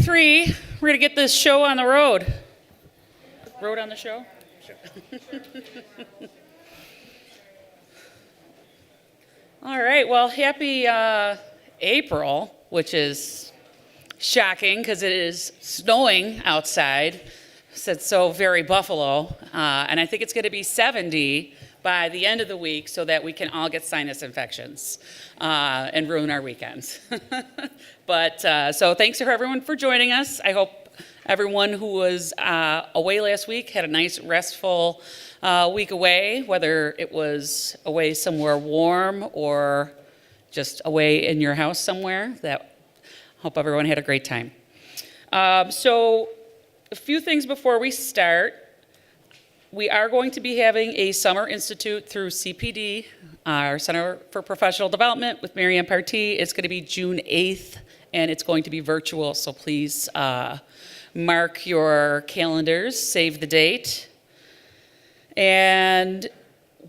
3, we're going to get this show on the road. Road on the show? Sure. All right, well, happy April, which is shocking because it is snowing outside. It's so very Buffalo. And I think it's going to be 70 by the end of the week so that we can all get sinus infections and ruin our weekends. But so thanks for everyone for joining us. I hope everyone who was away last week had a nice restful week away, whether it was away somewhere warm or just away in your house somewhere. Hope everyone had a great time. So a few things before we start. We are going to be having a Summer Institute through CPD, our Center for Professional Development with Mary Ann Partee. It's going to be June 8th, and it's going to be virtual, so please mark your calendars, save the date. And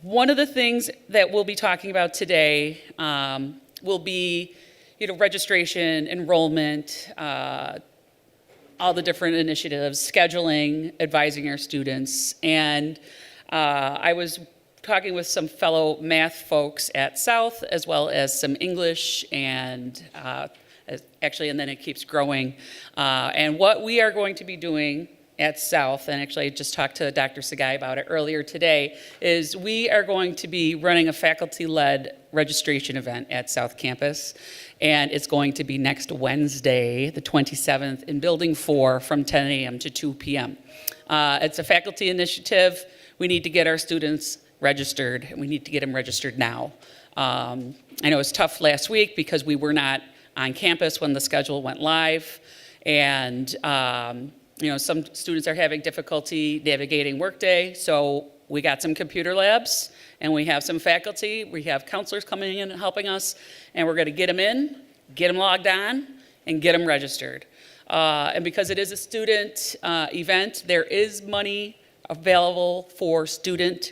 one of the things that we'll be talking about today will be, registration, enrollment, all the different initiatives, scheduling, advising our students. And I was talking with some fellow math folks at South, as well as some English, and and then it keeps growing. And what we are going to be doing at South, and actually I just talked to Dr. Sagai about it earlier today, is we are going to be running a faculty-led registration event at South Campus. And it's going to be next Wednesday, the 27th, in Building 4 from 10 a.m. to 2 p.m. It's a faculty initiative. We need to get our students registered, and we need to get them registered now. I know it was tough last week because we were not on campus when the schedule went live, and some students are having difficulty navigating Workday, so we got some computer labs, and we have some faculty. We have counselors coming in and helping us, and we're going to get them in, get them logged on, and get them registered. And because it is a student event, there is money available for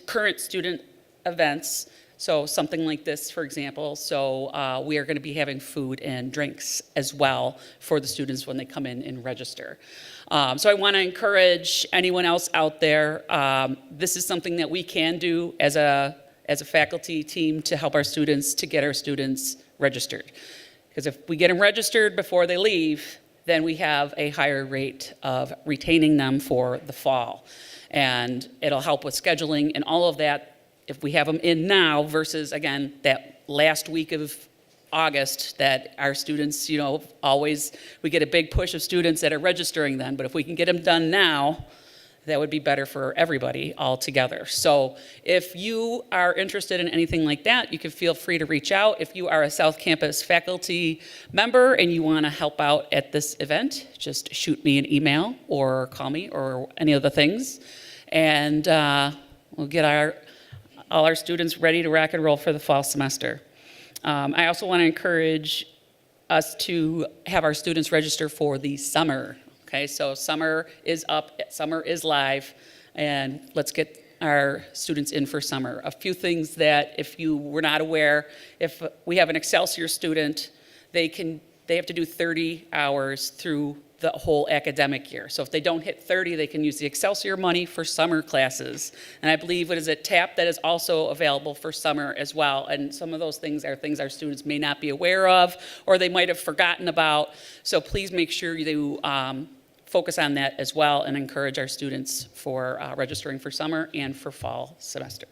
current student events. So something like this, for example. So we are going to be having food and drinks as well for the students when they come in and register. So I want to encourage anyone else out there. This is something that we can do as a faculty team to help our students, to get our students registered. Because if we get them registered before they leave, then we have a higher rate of retaining them for the fall. And it'll help with scheduling and all of that if we have them in now versus, again, that last week of August that our students, always, we get a big push of students that are registering then, but if we can get them done now, that would be better for everybody all together. So if you are interested in anything like that, you can feel free to reach out. If you are a South Campus faculty member and you want to help out at this event, just shoot me an email or call me or any of the things, and we'll get all our students ready to rock and roll for the fall semester. I also want to encourage us to have our students register for the summer. Okay, so summer is up, summer is live, and let's get our students in for summer. A few things that, if you were not aware, if we have an Excelsior student, they have to do 30 hours through the whole academic year. So if they don't hit 30, they can use the Excelsior money for summer classes. And I believe TAP that is also available for summer as well. And some of those things are things our students may not be aware of, or they might have forgotten about. So please make sure you focus on that as well and encourage our students for registering for summer and for fall semester.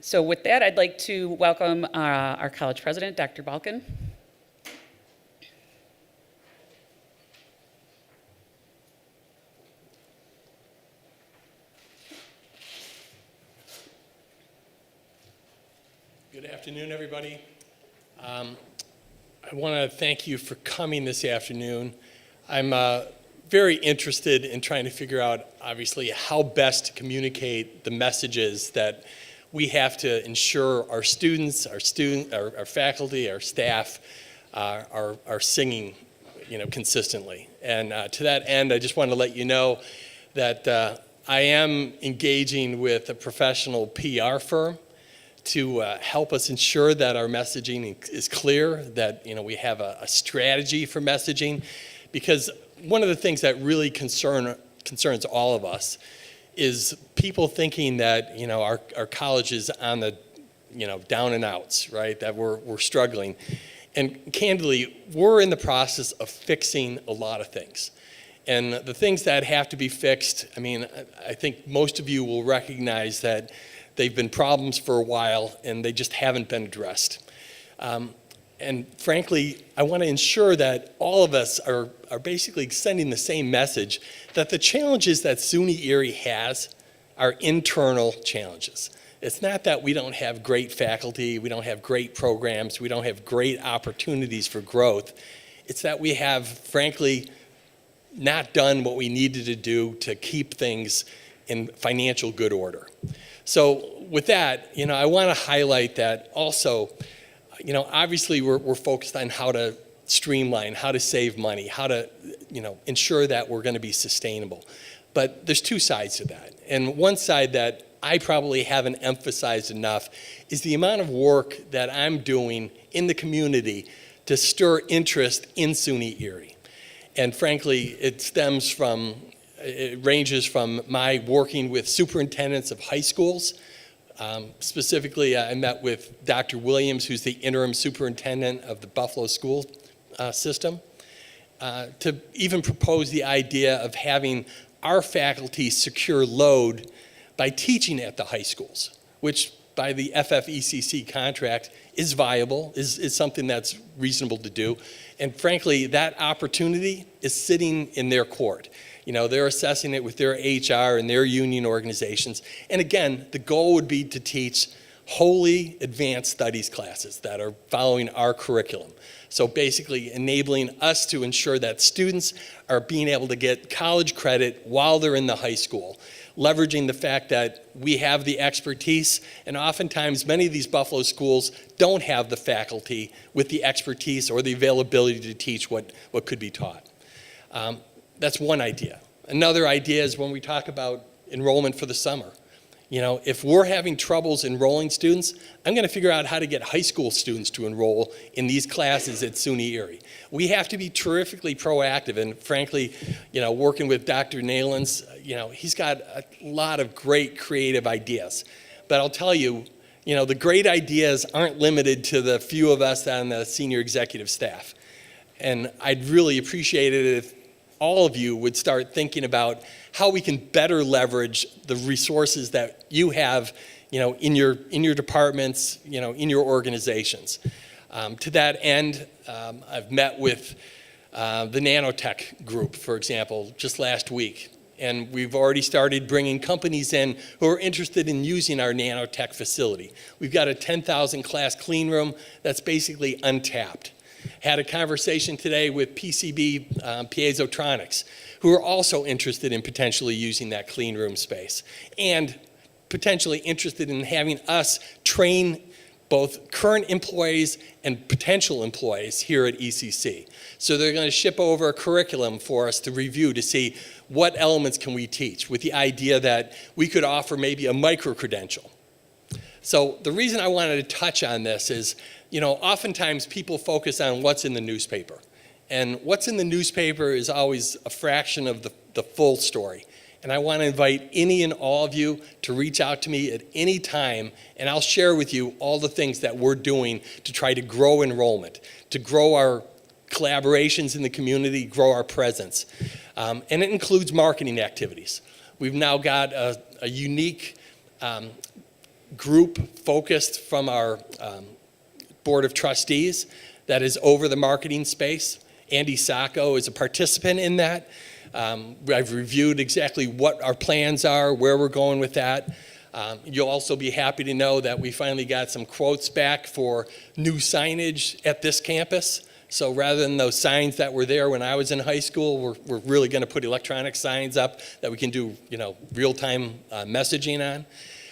So with that, I'd like to welcome our college president, Dr. Balkin. Good afternoon, everybody. I want to thank you for coming this afternoon. I'm very interested in trying to figure out, obviously, how best to communicate the messages that we have to ensure our students, our faculty, our staff are singing, consistently. And to that end, I just want to let you know that I am engaging with a professional PR firm to help us ensure that our messaging is clear, that we have a strategy for messaging, because one of the things that really concerns all of us is people thinking that our college is on the down and outs, right? That we're struggling, and candidly, we're in the process of fixing a lot of things. And the things that have to be fixed, I think most of you will recognize that they've been problems for a while and they just haven't been addressed. And frankly, I want to ensure that all of us are basically sending the same message, that the challenges that SUNY Erie has are internal challenges. It's not that we don't have great faculty, we don't have great programs, we don't have great opportunities for growth. It's that we have, frankly, not done what we needed to do to keep things in financial good order. So with that, I want to highlight that also, obviously we're focused on how to streamline, how to save money, how to, ensure that we're going to be sustainable. But there's two sides to that. And one side that I probably haven't emphasized enough is the amount of work that I'm doing in the community to stir interest in SUNY Erie. And frankly, it ranges from my working with superintendents of high schools. Specifically, I met with Dr. Williams, who's the interim superintendent of the Buffalo school system, to even propose the idea of having our faculty secure load by teaching at the high schools, which by the Fccc contract is viable, is something that's reasonable to do. And frankly, that opportunity is sitting in their court. They're assessing it with their HR and their union organizations. And again, the goal would be to teach wholly advanced studies classes that are following our curriculum. So basically enabling us to ensure that students are being able to get college credit while they're in the high school, leveraging the fact that we have the expertise, and oftentimes many of these Buffalo schools don't have the faculty with the expertise or the availability to teach what could be taught. That's one idea. Another idea is when we talk about enrollment for the summer. If we're having troubles enrolling students, I'm going to figure out how to get high school students to enroll in these classes at SUNY Erie. We have to be terrifically proactive, and frankly, working with Dr. Nelens, he's got a lot of great creative ideas. But I'll tell you, the great ideas aren't limited to the few of us on the senior executive staff. And I'd really appreciate it if all of you would start thinking about how we can better leverage the resources that you have, in your departments, in your organizations. To that end, I've met with the nanotech group, for example, just last week. And we've already started bringing companies in who are interested in using our nanotech facility. We've got a 10,000 class clean room that's basically untapped. Had a conversation today with PCB Piezotronics, who are also interested in potentially using that clean room space and potentially interested in having us train both current employees and potential employees here at ECC. So they're going to ship over a curriculum for us to review to see what elements can we teach, with the idea that we could offer maybe a micro-credential. So the reason I wanted to touch on this is, oftentimes people focus on what's in the newspaper. And what's in the newspaper is always a fraction of the full story. And I want to invite any and all of you to reach out to me at any time, and I'll share with you all the things that we're doing to try to grow enrollment, to grow our collaborations in the community, grow our presence. And it includes marketing activities. We've now got a unique group focused from our Board of Trustees that is over the marketing space. Andy Sacco is a participant in that. I've reviewed exactly what our plans are, where we're going with that. You'll also be happy to know that we finally got some quotes back for new signage at this campus. So rather than those signs that were there when I was in high school, we're really going to put electronic signs up that we can do, real-time messaging on.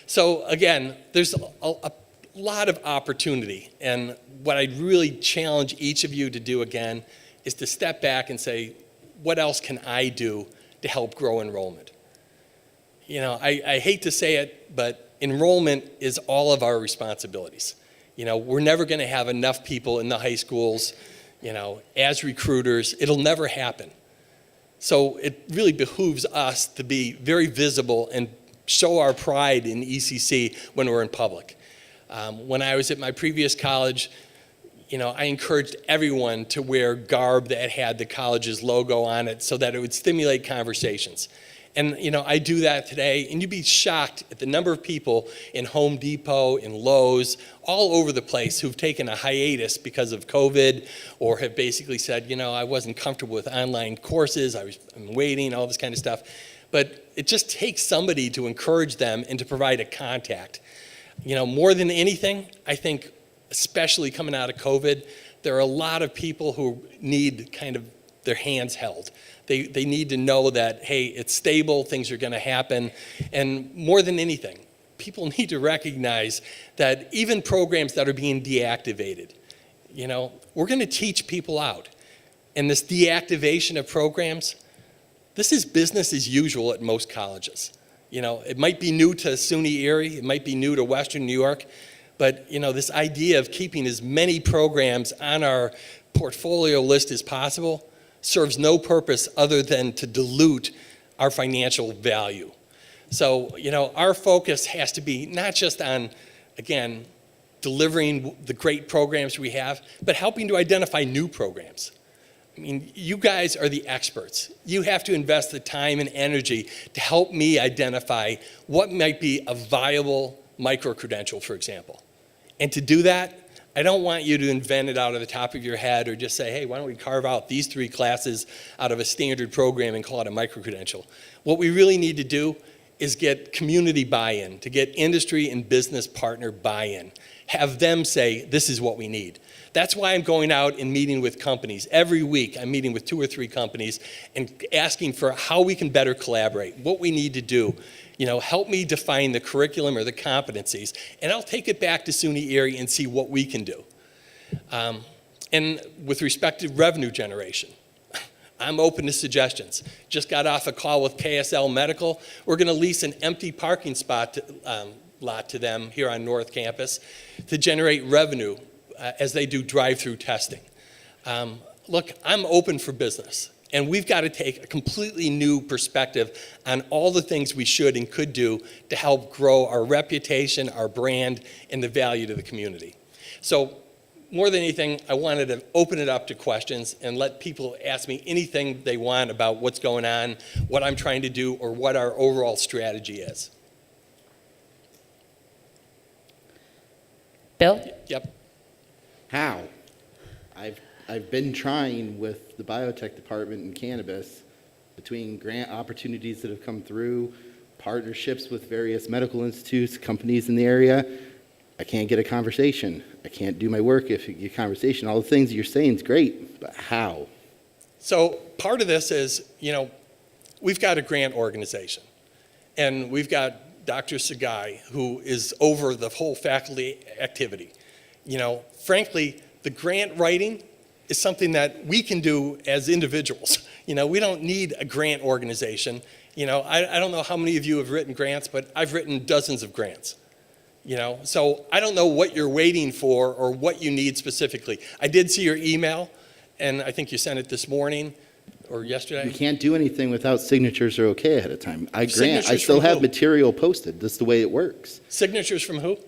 So again, there's a lot of opportunity, and what I'd really challenge each of you to do again is to step back and say, what else can I do to help grow enrollment? I hate to say it, but enrollment is all of our responsibilities. We're never going to have enough people in the high schools, as recruiters. It'll never happen. So it really behooves us to be very visible and show our pride in ECC when we're in public. When I was at my previous college, I encouraged everyone to wear garb that had the college's logo on it so that it would stimulate conversations. And, I do that today, and you'd be shocked at the number of people in Home Depot, in Lowe's, all over the place who've taken a hiatus because of COVID or have basically said, I wasn't comfortable with online courses, I'm waiting, all this kind of stuff. But it just takes somebody to encourage them and to provide a contact. More than anything, I think, especially coming out of COVID, there are a lot of people who need kind of their hands held. They need to know that, hey, it's stable, things are going to happen. And more than anything, people need to recognize that even programs that are being deactivated, we're going to teach people out. And this deactivation of programs, this is business as usual at most colleges. It might be new to Suny Erie, it might be new to Western New York, but this idea of keeping as many programs on our portfolio list as possible serves no purpose other than to dilute our financial value. So, our focus has to be not just on, again, delivering the great programs we have, but helping to identify new programs. I mean, you guys are the experts. You have to invest the time and energy to help me identify what might be a viable micro-credential, for example. And to do that, I don't want you to invent it out of the top of your head or just say, hey, why don't we carve out these 3 classes out of a standard program and call it a micro-credential. What we really need to do is get community buy-in, to get industry and business partner buy-in. Have them say, this is what we need. That's why I'm going out and meeting with companies. Every week I'm meeting with 2 or 3 companies and asking for how we can better collaborate, what we need to do. Help me define the curriculum or the competencies, and I'll take it back to Suny Erie and see what we can do. And with respect to revenue generation, I'm open to suggestions. Just got off a call with KSL Medical. We're going to lease an empty parking spot lot to them here on North Campus to generate revenue as they do drive-through testing. Look, I'm open for business. And we've got to take a completely new perspective on all the things we should and could do to help grow our reputation, our brand, and the value to the community. So more than anything, I wanted to open it up to questions and let people ask me anything they want about what's going on, what I'm trying to do, or what our overall strategy is. Bill? Yep. How? I've been trying with the biotech department in cannabis, between grant opportunities that have come through, partnerships with various medical institutes, companies in the area. I can't get a conversation. I can't do my work if you get a conversation. All the things you're saying is great, but how? So part of this is, we've got a grant organization, and we've got Dr. Sagai, who is over the whole faculty activity. Frankly, the grant writing is something that we can do as individuals. We don't need a grant organization. I don't know how many of you have written grants, but I've written dozens of grants. So I don't know what you're waiting for or what you need specifically. I did see your email, and I think you sent it this morning or yesterday. You can't do anything without signatures are okay ahead of time. I Signatures still from have who? material posted. That's the way it works. Signatures from who?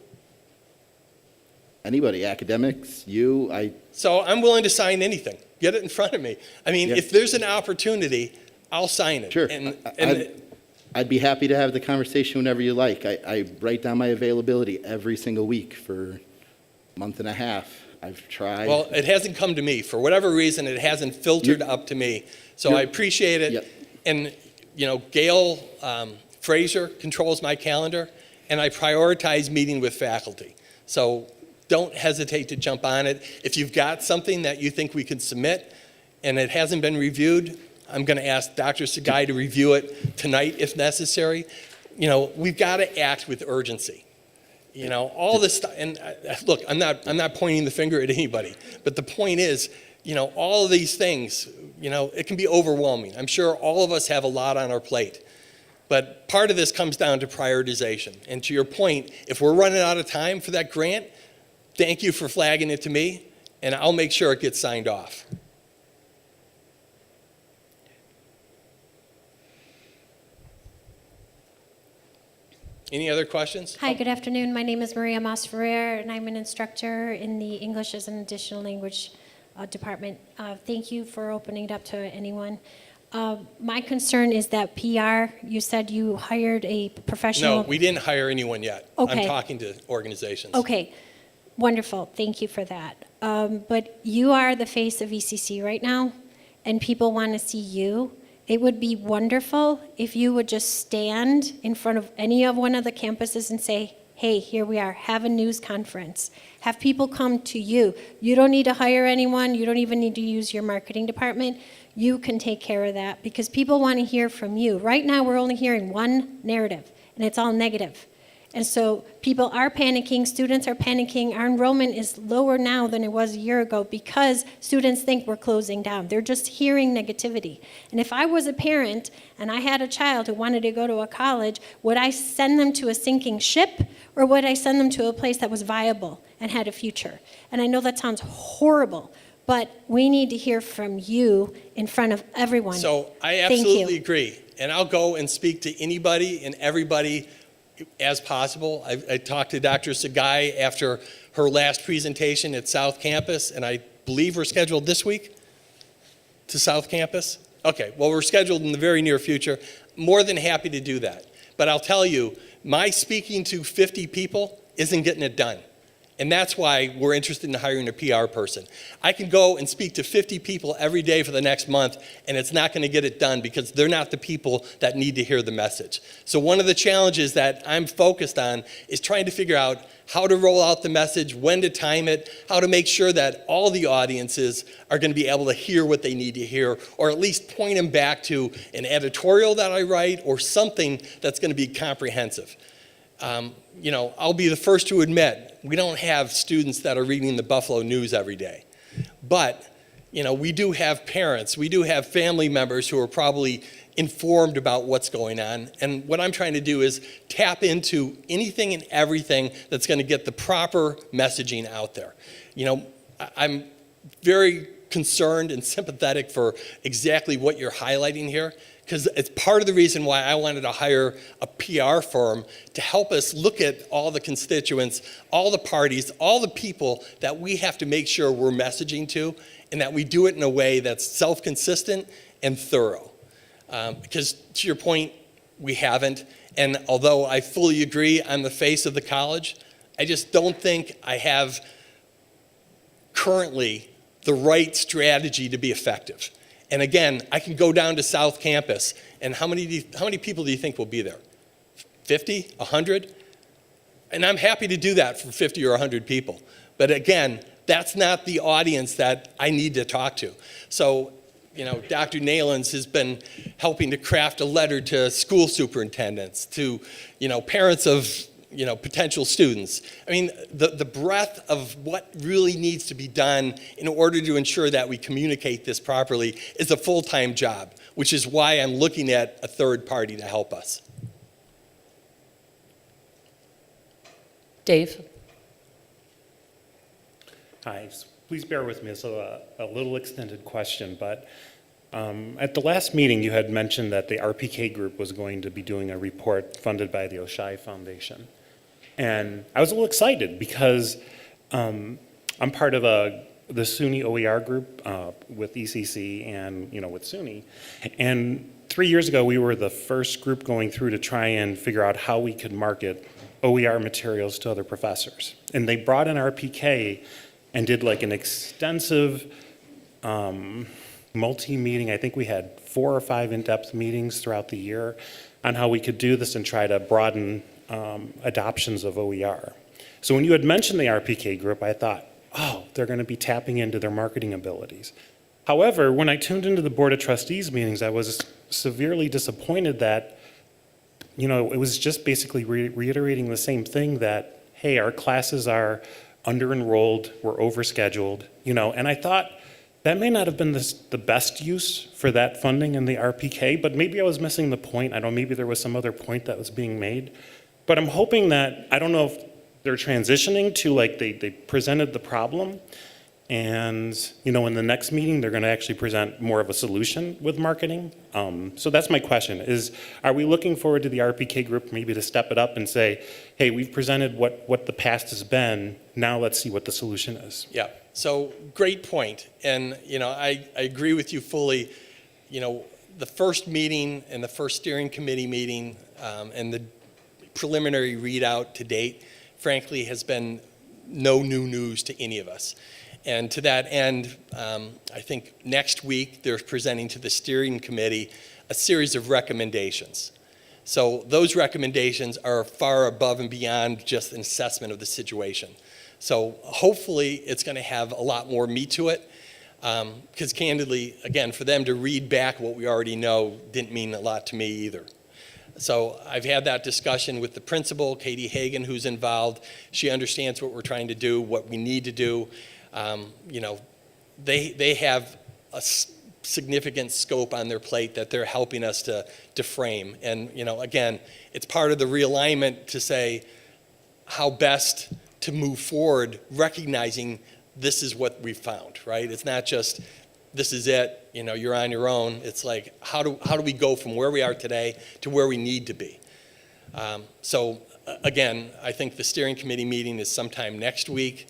Anybody, academics, you, So I'm willing to sign anything. Get it in front of me. I mean, Yeah. if there's an opportunity, I'll sign it. Sure. And I'd be happy to have the conversation whenever you like. I write down my availability every single week for a month and a half. I've tried. well, it hasn't come to me. For whatever reason, it hasn't filtered up to me. So I appreciate it. Yep. And, Gail Fraser controls my calendar, and I prioritize meeting with faculty. So don't hesitate to jump on it. If you've got something that you think we can submit and it hasn't been reviewed, I'm going to ask Dr. Sagai to review it tonight if necessary. We've got to act with urgency. All this stuff, and look, I'm not pointing the finger at anybody, but the point is, all of these things, it can be overwhelming. I'm sure all of us have a lot on our plate, But part of this comes down to prioritization. And to your point, if we're running out of time for that grant, thank you for flagging it to me, and I'll make sure it gets signed off. Any other questions? Hi, good afternoon. My name is Maria Masferrer, and I'm an instructor in the English as an Additional Language department. Thank you for opening it up to anyone. My concern is that PR, you said you hired a professional. No, we didn't hire anyone yet. Okay. I'm talking to organizations. Okay, wonderful. Thank you for that. But you are the face of ECC right now, and people want to see you. It would be wonderful if you would just stand in front of any of one of the campuses and say, hey, here we are, have a news conference. Have people come to you. You don't need to hire anyone. You don't even need to use your marketing department. You can take care of that because people want to hear from you. Right now, we're only hearing one narrative, and it's all negative. And so people are panicking, students are panicking. Our enrollment is lower now than it was a year ago because students think we're closing down. They're just hearing negativity. And if I was a parent and I had a child who wanted to go to a college, would I send them to a sinking ship or would I send them to a place that was viable and had a future? And I know that sounds horrible, but we need to hear from you in front of everyone. So I Thank absolutely you. agree. And I'll go and speak to anybody and everybody as possible. I talked to Dr. Sagai after her last presentation at South Campus, and I believe we're scheduled this week to South Campus. Okay, well, we're scheduled in the very near future. More than happy to do that. But I'll tell you, my speaking to 50 people isn't getting it done. And that's why we're interested in hiring a PR person. I can go and speak to 50 people every day for the next month, and it's not going to get it done because they're not the people that need to hear the message. So one of the challenges that I'm focused on is trying to figure out how to roll out the message, when to time it, how to make sure that all the audiences are going to be able to hear what they need to hear, or at least point them back to an editorial that I write or something that's going to be comprehensive. I'll be the first to admit, we don't have students that are reading the Buffalo News every day. But, we do have parents, we do have family members who are probably informed about what's going on. And what I'm trying to do is tap into anything and everything that's going to get the proper messaging out there. I'm very concerned and sympathetic for exactly what you're highlighting here, because it's part of the reason why I wanted to hire a PR firm to help us look at all the constituents, all the parties, all the people that we have to make sure we're messaging to, and that we do it in a way that's self-consistent and thorough. Because to your point, we haven't. And although I fully agree I'm the face of the college, I just don't think I have currently the right strategy to be effective. And again, I can go down to South Campus, and how many people do you think will be there? 50? 100? And I'm happy to do that for 50 or 100 people. But again, that's not the audience that I need to talk to. So, Dr. Nelens has been helping to craft a letter to school superintendents, to, parents of, potential students. I mean, the breadth of what really needs to be done in order to ensure that we communicate this properly is a full-time job, which is why I'm looking at a third party to help us. Dave? Hi, please bear with me. It's a little extended question, but at the last meeting you had mentioned that the RPK group was going to be doing a report funded by the Oshai Foundation. And I was a little excited because I'm part of the Suny OER group with ECC and with Suny. And 3 years ago we were the first group going through to try and figure out how we could market OER materials to other professors. And they brought in RPK and did like an extensive multi-meeting. I think we had 4 or 5 in-depth meetings throughout the year on how we could do this and try to broaden adoptions of OER. So when you had mentioned the RPK group, I thought, oh, they're going to be tapping into their marketing abilities. However, when I tuned into the Board of Trustees meetings, I was severely disappointed that, it was just basically reiterating the same thing that, hey, our classes are under-enrolled, we're overscheduled, and I thought that may not have been the best use for that funding in the RPK, but maybe I was missing the point. I don't know, maybe there was some other point that was being made. But I'm hoping that, I don't know if they're transitioning to like they presented the problem, and in the next meeting they're going to actually present more of a solution with marketing. So that's my question: are we looking forward to the RPK group maybe to step it up and say, hey, we've presented what the past has been, now let's see what the solution is? Yeah, so great point. And, I agree with you fully. The first meeting and the first steering committee meeting and the preliminary readout to date, frankly, has been no new news to any of us. And to that end, I think next week they're presenting to the steering committee a series of recommendations. So those recommendations are far above and beyond just an assessment of the situation. So hopefully it's going to have a lot more meat to it, because candidly, again, for them to read back what we already know didn't mean a lot to me either. So I've had that discussion with the principal, Katie Hagan, who's involved. She understands what we're trying to do, what we need to do. They have a significant scope on their plate that they're helping us to frame. And, again, it's part of the realignment to say how best to move forward, recognizing this is what we've found, right? It's not just, this is it, you're on your own. It's like, how do we go from where we are today to where we need to be? So again, I think the steering committee meeting is sometime next week.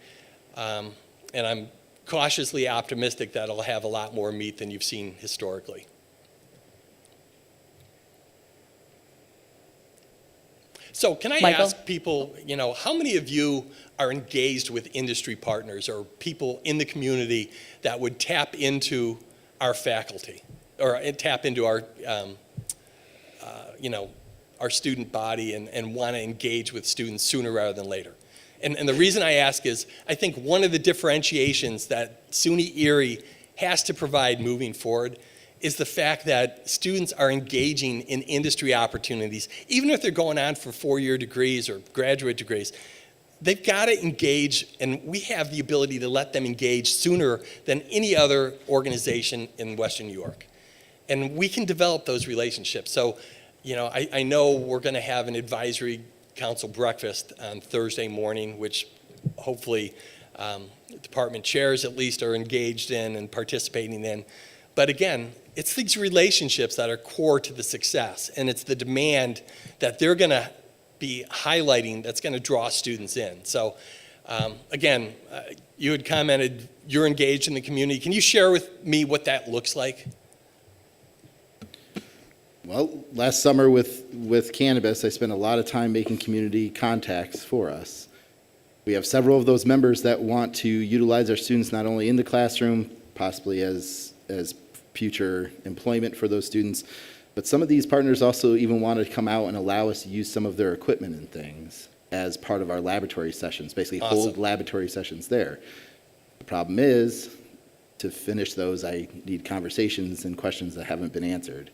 And I'm cautiously optimistic that it'll have a lot more meat than you've seen historically. So can I Michael? ask people, how many of you are engaged with industry partners or people in the community that would tap into our faculty or tap into our, our student body and want to engage with students sooner rather than later? And the reason I ask is, I think one of the differentiations that SUNY Erie has to provide moving forward is the fact that students are engaging in industry opportunities, even if they're going on for 4-year degrees or graduate degrees. They've got to engage, and we have the ability to let them engage sooner than any other organization in Western New York. And we can develop those relationships. So, I know we're going to have an advisory council breakfast on Thursday morning, which hopefully department chairs at least are engaged in and participating in. But again, it's these relationships that are core to the success, and it's the demand that they're going to be highlighting that's going to draw students in. So again, you had commented you're engaged in the community. Can you share with me what that looks like? Well, last summer with cannabis, I spent a lot of time making community contacts for us. We have several of those members that want to utilize our students not only in the classroom, possibly as future employment for those students, but some of these partners also even want to come out and allow us to use some of their equipment and things as part of our laboratory sessions, basically Awesome. hold laboratory sessions there. The problem is, to finish those, I need conversations and questions that haven't been answered.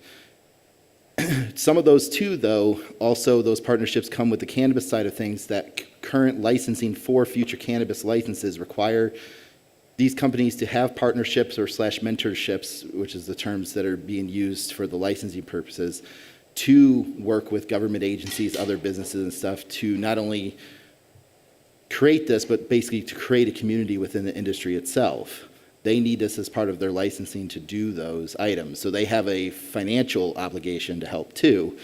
Some of those too, though, also those partnerships come with the cannabis side of things, that current licensing for future cannabis licenses require these companies to have partnerships or /mentorships, which is the terms that are being used for the licensing purposes, to work with government agencies, other businesses and stuff, to not only create this, but basically to create a community within the industry itself. They need this as part of their licensing to do those items. So they have a financial obligation to help too,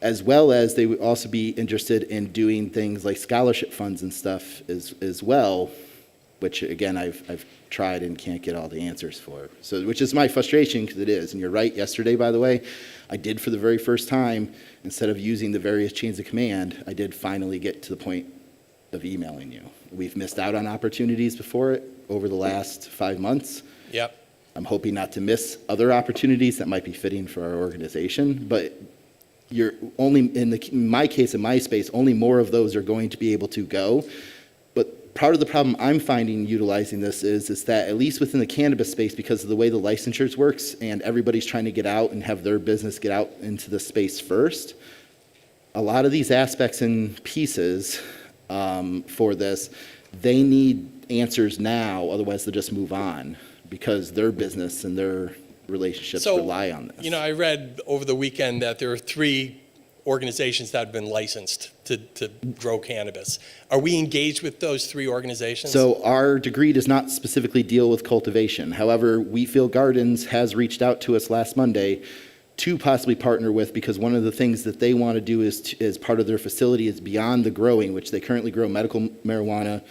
as well as they would also be interested in doing things like scholarship funds and stuff as well, which again, I've tried and can't get all the answers for. So, which is my frustration, because it is. And you're right, yesterday, by the way, I did for the very first time, instead of using the various chains of command, I did finally get to the point of emailing you. We've missed out on opportunities before it over the last 5 months. Yep. I'm hoping not to miss other opportunities that might be fitting for our organization, but you're only, in my case, in my space, only more of those are going to be able to go. But part of the problem I'm finding utilizing this is that, at least within the cannabis space, because of the way the licensures works and everybody's trying to get out and have their business get out into the space first, a lot of these aspects and pieces for this, they need answers now, otherwise they'll just move on. because their business and their relationships rely on this. You know, I read over the weekend that there are 3 organizations that have been licensed to grow cannabis. Are we engaged with those 3 organizations? So our degree does not specifically deal with cultivation. However, Wheatfield Gardens has reached out to us last Monday to possibly partner with, because one of the things that they want to do is part of their facility is beyond the growing, which they currently grow medical marijuana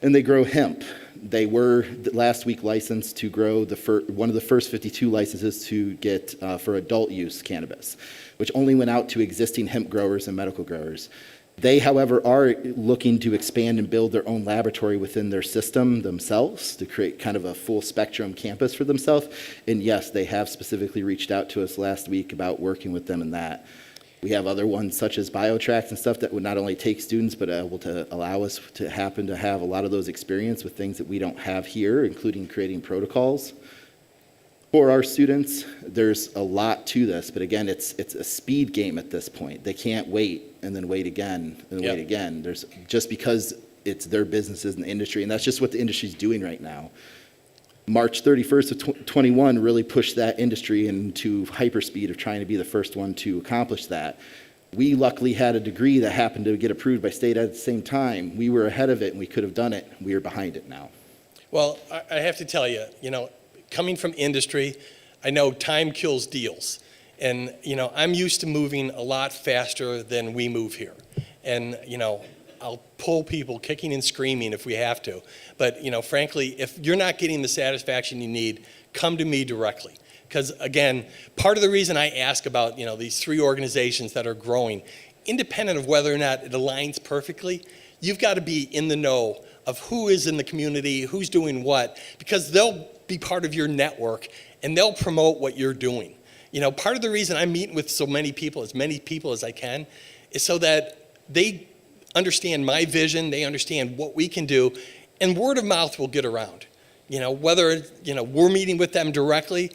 and they grow hemp. They were last week licensed to grow one of the first 52 licenses to get for adult use cannabis, which only went out to existing hemp growers and medical growers. They, however, are looking to expand and build their own laboratory within their system themselves to create kind of a full spectrum campus for themselves. And yes, they have specifically reached out to us last week about working with them in that. We have other ones such as BioTracks and stuff that would not only take students, but able to allow us to happen to have a lot of those experience with things that we don't have here, including creating protocols for our students. There's a lot to this, but again, it's a speed game at this point. They can't wait and then wait again and wait again. There's just because it's their businesses in the industry, and that's just what the industry's doing right now. March 31st of 21 really pushed that industry into hyperspeed of trying to be the first one to accomplish that. We luckily had a degree that happened to get approved by state at the same time. We were ahead of it and we could have done it. We are behind it now. Well, I have to tell you, you know, coming from industry, I know time kills deals. And, you know, I'm used to moving a lot faster than we move here. And, you know, I'll pull people kicking and screaming if we have to. But, you know, frankly, if you're not getting the satisfaction you need, come to me directly. Because, again, part of the reason I ask about, you know, these 3 organizations that are growing, independent of whether or not it aligns perfectly, you've got to be in the know of who is in the community, who's doing what, because they'll be part of your network and they'll promote what you're doing. You know, part of the reason I'm meeting with so many people as I can, is so that they understand my vision, they understand what we can do, and word of mouth will get around. You know, whether, you know, we're meeting with them directly,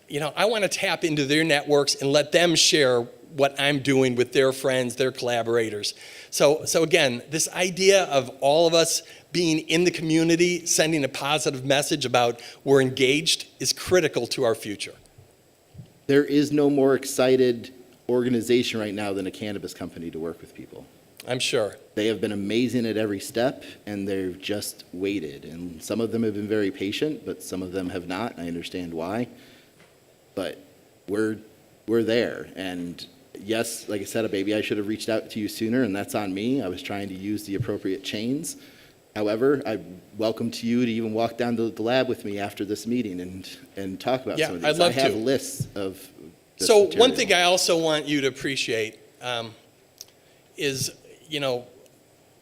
you know, I want to tap into their networks and let them share what I'm doing with their friends, their collaborators. So again, this idea of all of us being in the community, sending a positive message about we're engaged is critical to our future. There is no more excited organization right now than a cannabis company to work with people. I'm sure. They have been amazing at every step, and they've just waited. And some of them have been very patient, but some of them have not. I understand why. But we're there. And yes, like I said, maybe I should have reached out to you sooner, and that's on me. I was trying to use the appropriate chains. However, I welcome to you to even walk down to the lab with me after this meeting and talk about some of these. I'd love I have to. Lists of this So material. one thing I also want you to appreciate is, you know,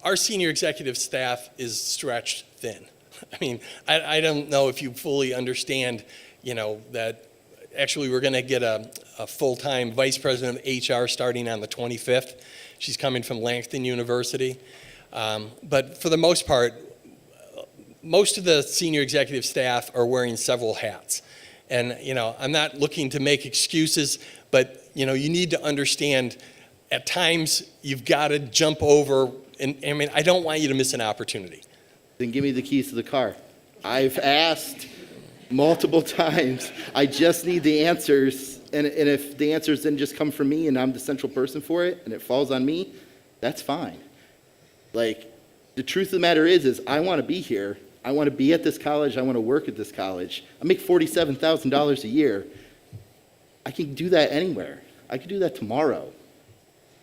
our senior executive staff is stretched thin. I mean, I don't know if you fully understand, you know, that actually we're going to get a full-time vice president of HR starting on the 25th. She's coming from Langston University. But for the most part, most of the senior executive staff are wearing several hats. And, you know, I'm not looking to make excuses, but, you know, you need to understand at times you've got to jump over. And I mean, I don't want you to miss an opportunity. Then give me the keys to the car. I've asked multiple times. I just need the answers. And if the answers then just come from me and I'm the central person for it and it falls on me, that's fine. Like, the truth of the matter is I want to be here. I want to be at this college. I want to work at this college. I make $47,000 a year. I can do that anywhere. I could do that tomorrow.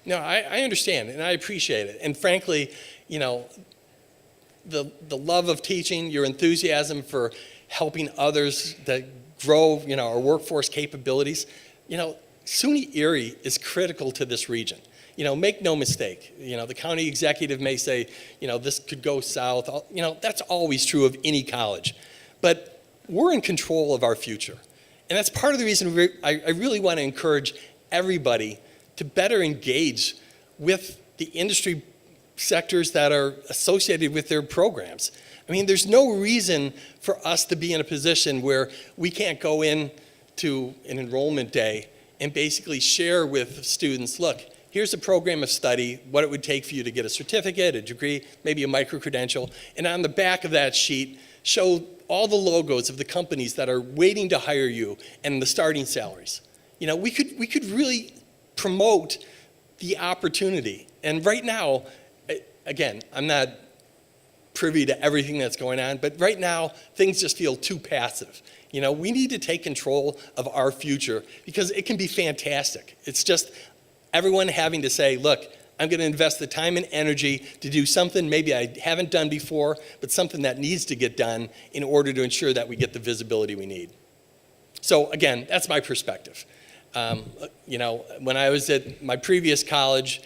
No, I understand and I appreciate it. And frankly, you know, the love of teaching, your enthusiasm for helping others that grow, you know, our workforce capabilities, you know, SUNY Erie is critical to this region. You know, make no mistake, you know, the county executive may say, you know, this could go south. You know, that's always true of any college. But we're in control of our future. And that's part of the reason I really want to encourage everybody to better engage with the industry sectors that are associated with their programs. I mean, there's no reason for us to be in a position where we can't go in to an enrollment day and basically share with students, look, here's a program of study, what it would take for you to get a certificate, a degree, maybe a micro-credential, and on the back of that sheet, show all the logos of the companies that are waiting to hire you and the starting salaries. You know, we could really promote the opportunity. And right now, again, I'm not privy to everything that's going on, but right now, things just feel too passive. You know, we need to take control of our future because it can be fantastic. It's just everyone having to say, look, I'm going to invest the time and energy to do something maybe I haven't done before, but something that needs to get done in order to ensure that we get the visibility we need. So again, that's my perspective. You know, when I was at my previous college,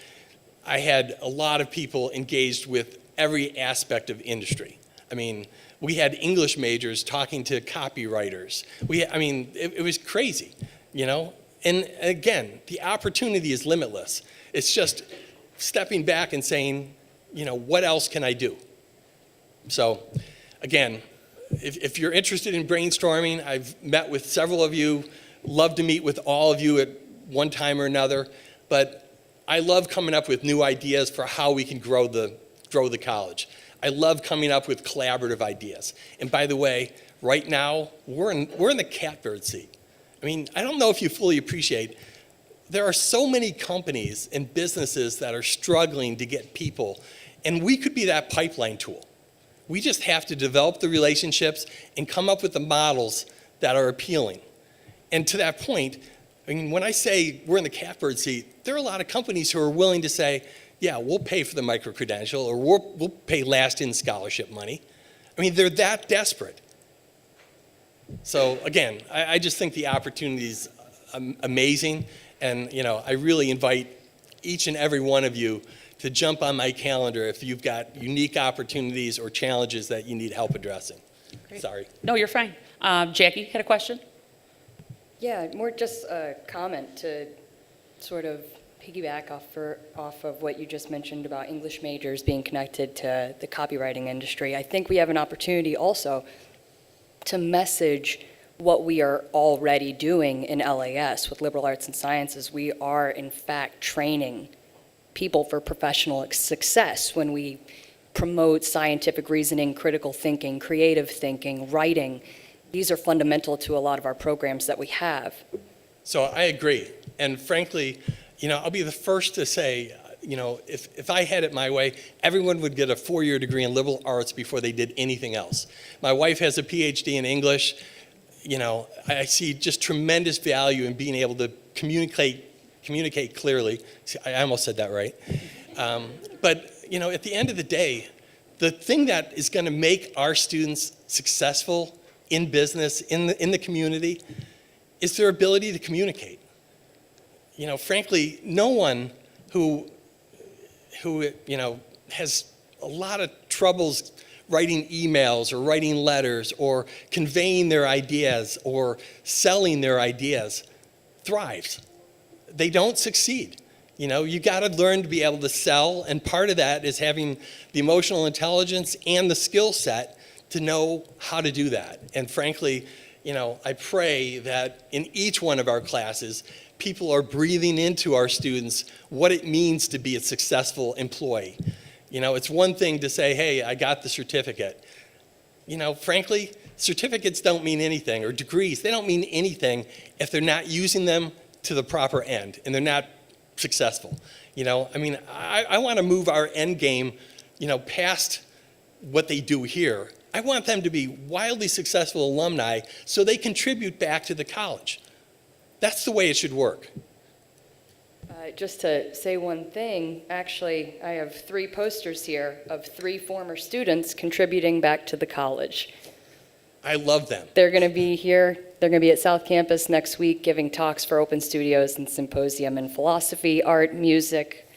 I had a lot of people engaged with every aspect of industry. I mean, we had English majors talking to copywriters. It was crazy, you know? And again, the opportunity is limitless. It's just stepping back and saying, you know, what else can I do? So again, if you're interested in brainstorming, I've met with several of you, love to meet with all of you at one time or another, but I love coming up with new ideas for how we can grow the college. I love coming up with collaborative ideas. And by the way, right now, we're in the catbird seat. I mean, I don't know if you fully appreciate, there are so many companies and businesses that are struggling to get people, and we could be that pipeline tool. We just have to develop the relationships and come up with the models that are appealing. And to that point, I mean, when I say we're in the catbird seat, there are a lot of companies who are willing to say, yeah, we'll pay for the micro-credential, or we'll pay last-in scholarship money. I mean, they're that desperate. So again, I just think the opportunity is amazing, and you know, I really invite each and every one of you to jump on my calendar if you've got unique opportunities or challenges that you need help addressing. Great. Sorry. No, you're fine. Jackie had a question? Yeah, more just a comment to sort of piggyback off of what you just mentioned about English majors being connected to the copywriting industry. I think we have an opportunity also to message what we are already doing in LAS with liberal arts and sciences. We are, in fact, training people for professional success when we promote scientific reasoning, critical thinking, creative thinking, writing. These are fundamental to a lot of our programs that we have. So I agree. And frankly, you know, I'll be the first to say, you know, if I had it my way, everyone would get a 4-year degree in liberal arts before they did anything else. My wife has a PhD in English. You know, I see just tremendous value in being able to communicate clearly. See, I almost said that right. But, you know, at the end of the day, the thing that is going to make our students successful in business, in the community, is their ability to communicate. You know, frankly, no one who you know, has a lot of troubles writing emails or writing letters or conveying their ideas or selling their ideas thrives. They don't succeed. You know, you got to learn to be able to sell, and part of that is having the emotional intelligence and the skill set to know how to do that. And frankly, you know, I pray that in each one of our classes, people are breathing into our students what it means to be a successful employee. You know, it's one thing to say, hey, I got the certificate. You know, frankly, certificates don't mean anything, or degrees, they don't mean anything if they're not using them to the proper end and they're not successful. You know, I mean, I want to move our end game, you know, past what they do here. I want them to be wildly successful alumni so they contribute back to the college. That's the way it should work. Just to say one thing, actually, I have 3 posters here of 3 former students contributing back to the college. I love them. They're going to be here. They're going to be at South Campus next week giving talks for open studios and symposium in philosophy, art, music.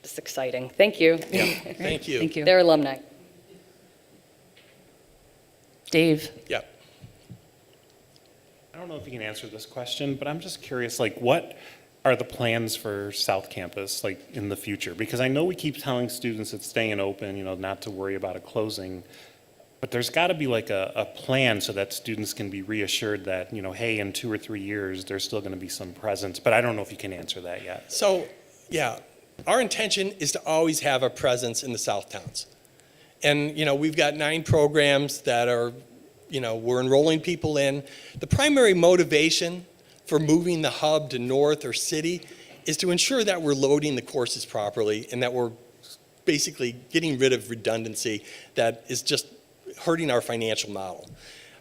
It's exciting. Thank you. Yeah, thank you. Thank you. They're alumni. Dave? Yeah. I don't know if you can answer this question, but I'm just curious, like, what are the plans for South Campus, like, in the future? Because I know we keep telling students it's staying open, you know, not to worry about it closing, but there's got to be, like, a plan so that students can be reassured that, you know, hey, in 2 or 3 years, there's still going to be some presence, but I don't know if you can answer that yet. So, yeah, our intention is to always have a presence in the South Towns. And, we've got 9 programs that are, we're enrolling people in. The primary motivation for moving the hub to North or City is to ensure that we're loading the courses properly and that we're basically getting rid of redundancy that is just hurting our financial model.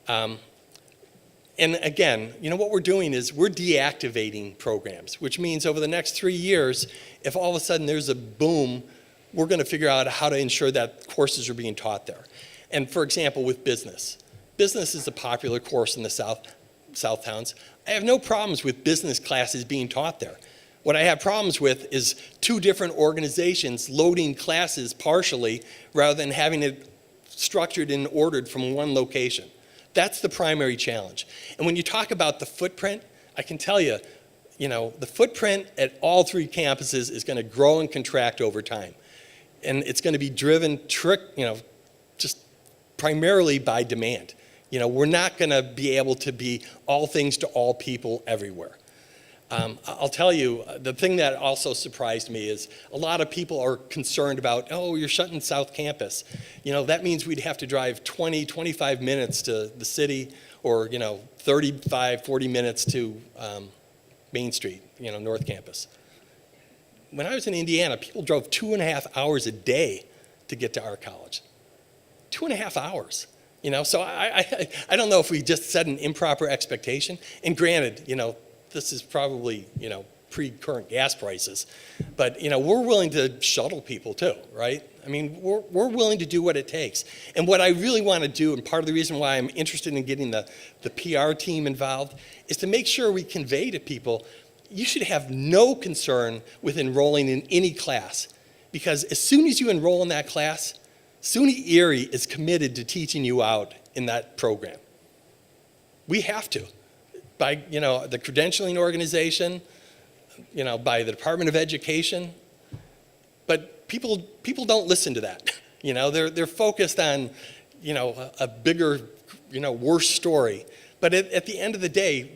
And again, what we're doing is we're deactivating programs, which means over the next 3 years, if all of a sudden there's a boom, we're going to figure out how to ensure that courses are being taught there. And for example, with business. Business is a popular course in the South Towns. I have no problems with business classes being taught there. What I have problems with is 2 different organizations loading classes partially rather than having it structured and ordered from one location. That's the primary challenge. And when you talk about the footprint, I can tell you, the footprint at all 3 campuses is going to grow and contract over time. And it's going to be driven, just primarily by demand. We're not going to be able to be all things to all people everywhere. I'll tell you, the thing that also surprised me is a lot of people are concerned about, oh, you're shutting South Campus. That means we'd have to drive 20, 25 minutes to the city or, 35, 40 minutes to Main Street, North Campus. When I was in Indiana, people drove 2.5 hours a day to get to our college. 2.5 hours. So I don't know if we just set an improper expectation. And granted, this is probably, pre-current gas prices. But, we're willing to shuttle people too, right? I mean, we're willing to do what it takes. And what I really want to do, and part of the reason why I'm interested in getting the PR team involved, is to make sure we convey to people, you should have no concern with enrolling in any class. Because as soon as you enroll in that class, SUNY Erie is committed to teaching you out in that program. We have to. By the credentialing organization, by the Department of Education, but people don't listen to that. They're focused on a bigger worse story. But at the end of the day,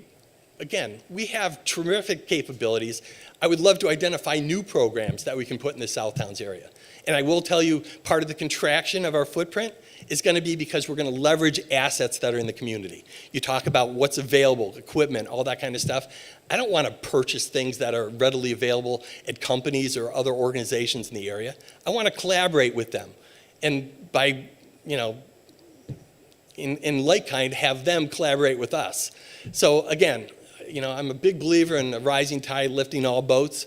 again, we have terrific capabilities. I would love to identify new programs that we can put in the South Towns area. And I will tell you, part of the contraction of our footprint is going to be because we're going to leverage assets that are in the community. You talk about what's available, equipment, all that kind of stuff. I don't want to purchase things that are readily available at companies or other organizations in the area. I want to collaborate with them. And by, in like kind, have them collaborate with us. So again, I'm a big believer in a rising tide lifting all boats.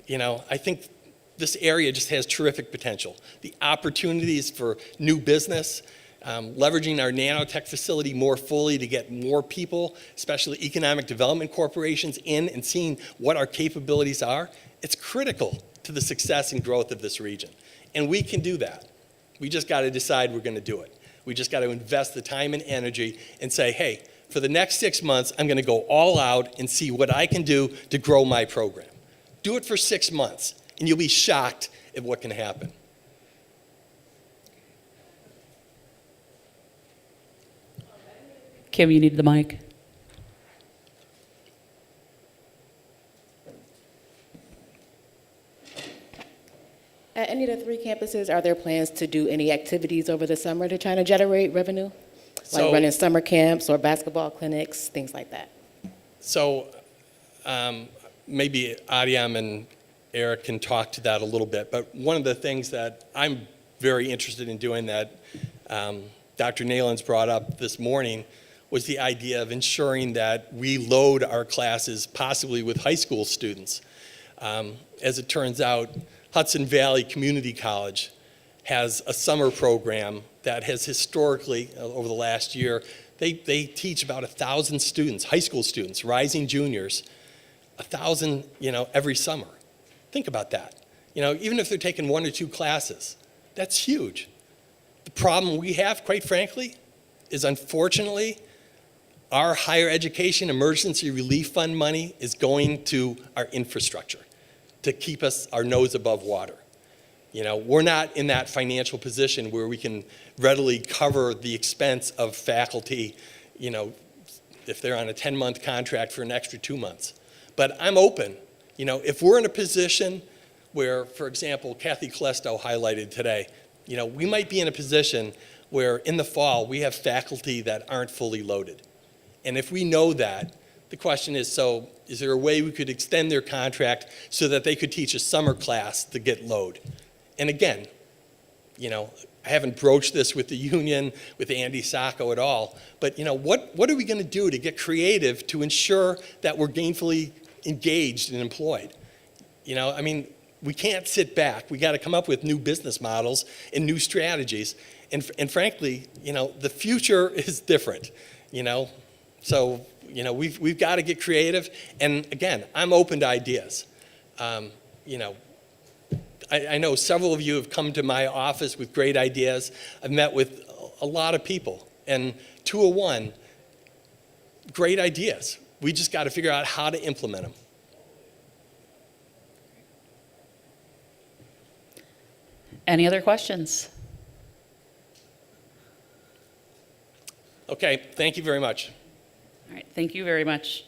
I think this area just has terrific potential. The opportunities for new business, leveraging our nanotech facility more fully to get more people, especially economic development corporations, in and seeing what our capabilities are, it's critical to the success and growth of this region. And we can do that. We just got to decide we're going to do it. We just got to invest the time and energy and say, hey, for the next 6 months, I'm going to go all out and see what I can do to grow my program. Do it for 6 months. And you'll be shocked at what can happen. Kim, you need the mic. At any of the 3 campuses, are there plans to do any activities over the summer to try to generate revenue? Like running summer camps or basketball clinics, things like that? So maybe Adiam and Eric can talk to that a little bit, but one of the things that I'm very interested in doing that Dr. Nelens brought up this morning was the idea of ensuring that we load our classes possibly with high school students. As it turns out, Hudson Valley Community College has a summer program that has historically, over the last year, they teach about 1,000 students, high school students, rising juniors, 1,000, every summer. Think about that. Even if they're taking 1 or 2 classes, that's huge. The problem we have, quite frankly, is unfortunately, our higher education emergency relief fund money is going to our infrastructure to keep our nose above water. We're not in that financial position where we can readily cover the expense of faculty, if they're on a 10-month contract for an extra 2 months. But I'm open. If we're in a position where, for example, Kathy Klesto highlighted today, We might be in a position where in the fall we have faculty that aren't fully loaded. And if we know that, the question is, so is there a way we could extend their contract so that they could teach a summer class to get load? And again, I haven't broached this with the union, with Andy Sacco at all, but what are we going to do to get creative to ensure that we're gainfully engaged and employed? We can't sit back. We got to come up with new business models and new strategies. And frankly, the future is different, So, we've got to get creative. And again, I'm open to ideas. I know several of you have come to my office with great ideas. I've met with a lot of people. And 201, great ideas. We just got to figure out how to implement them. Any other questions? Okay, thank you very much. All right, thank you very much.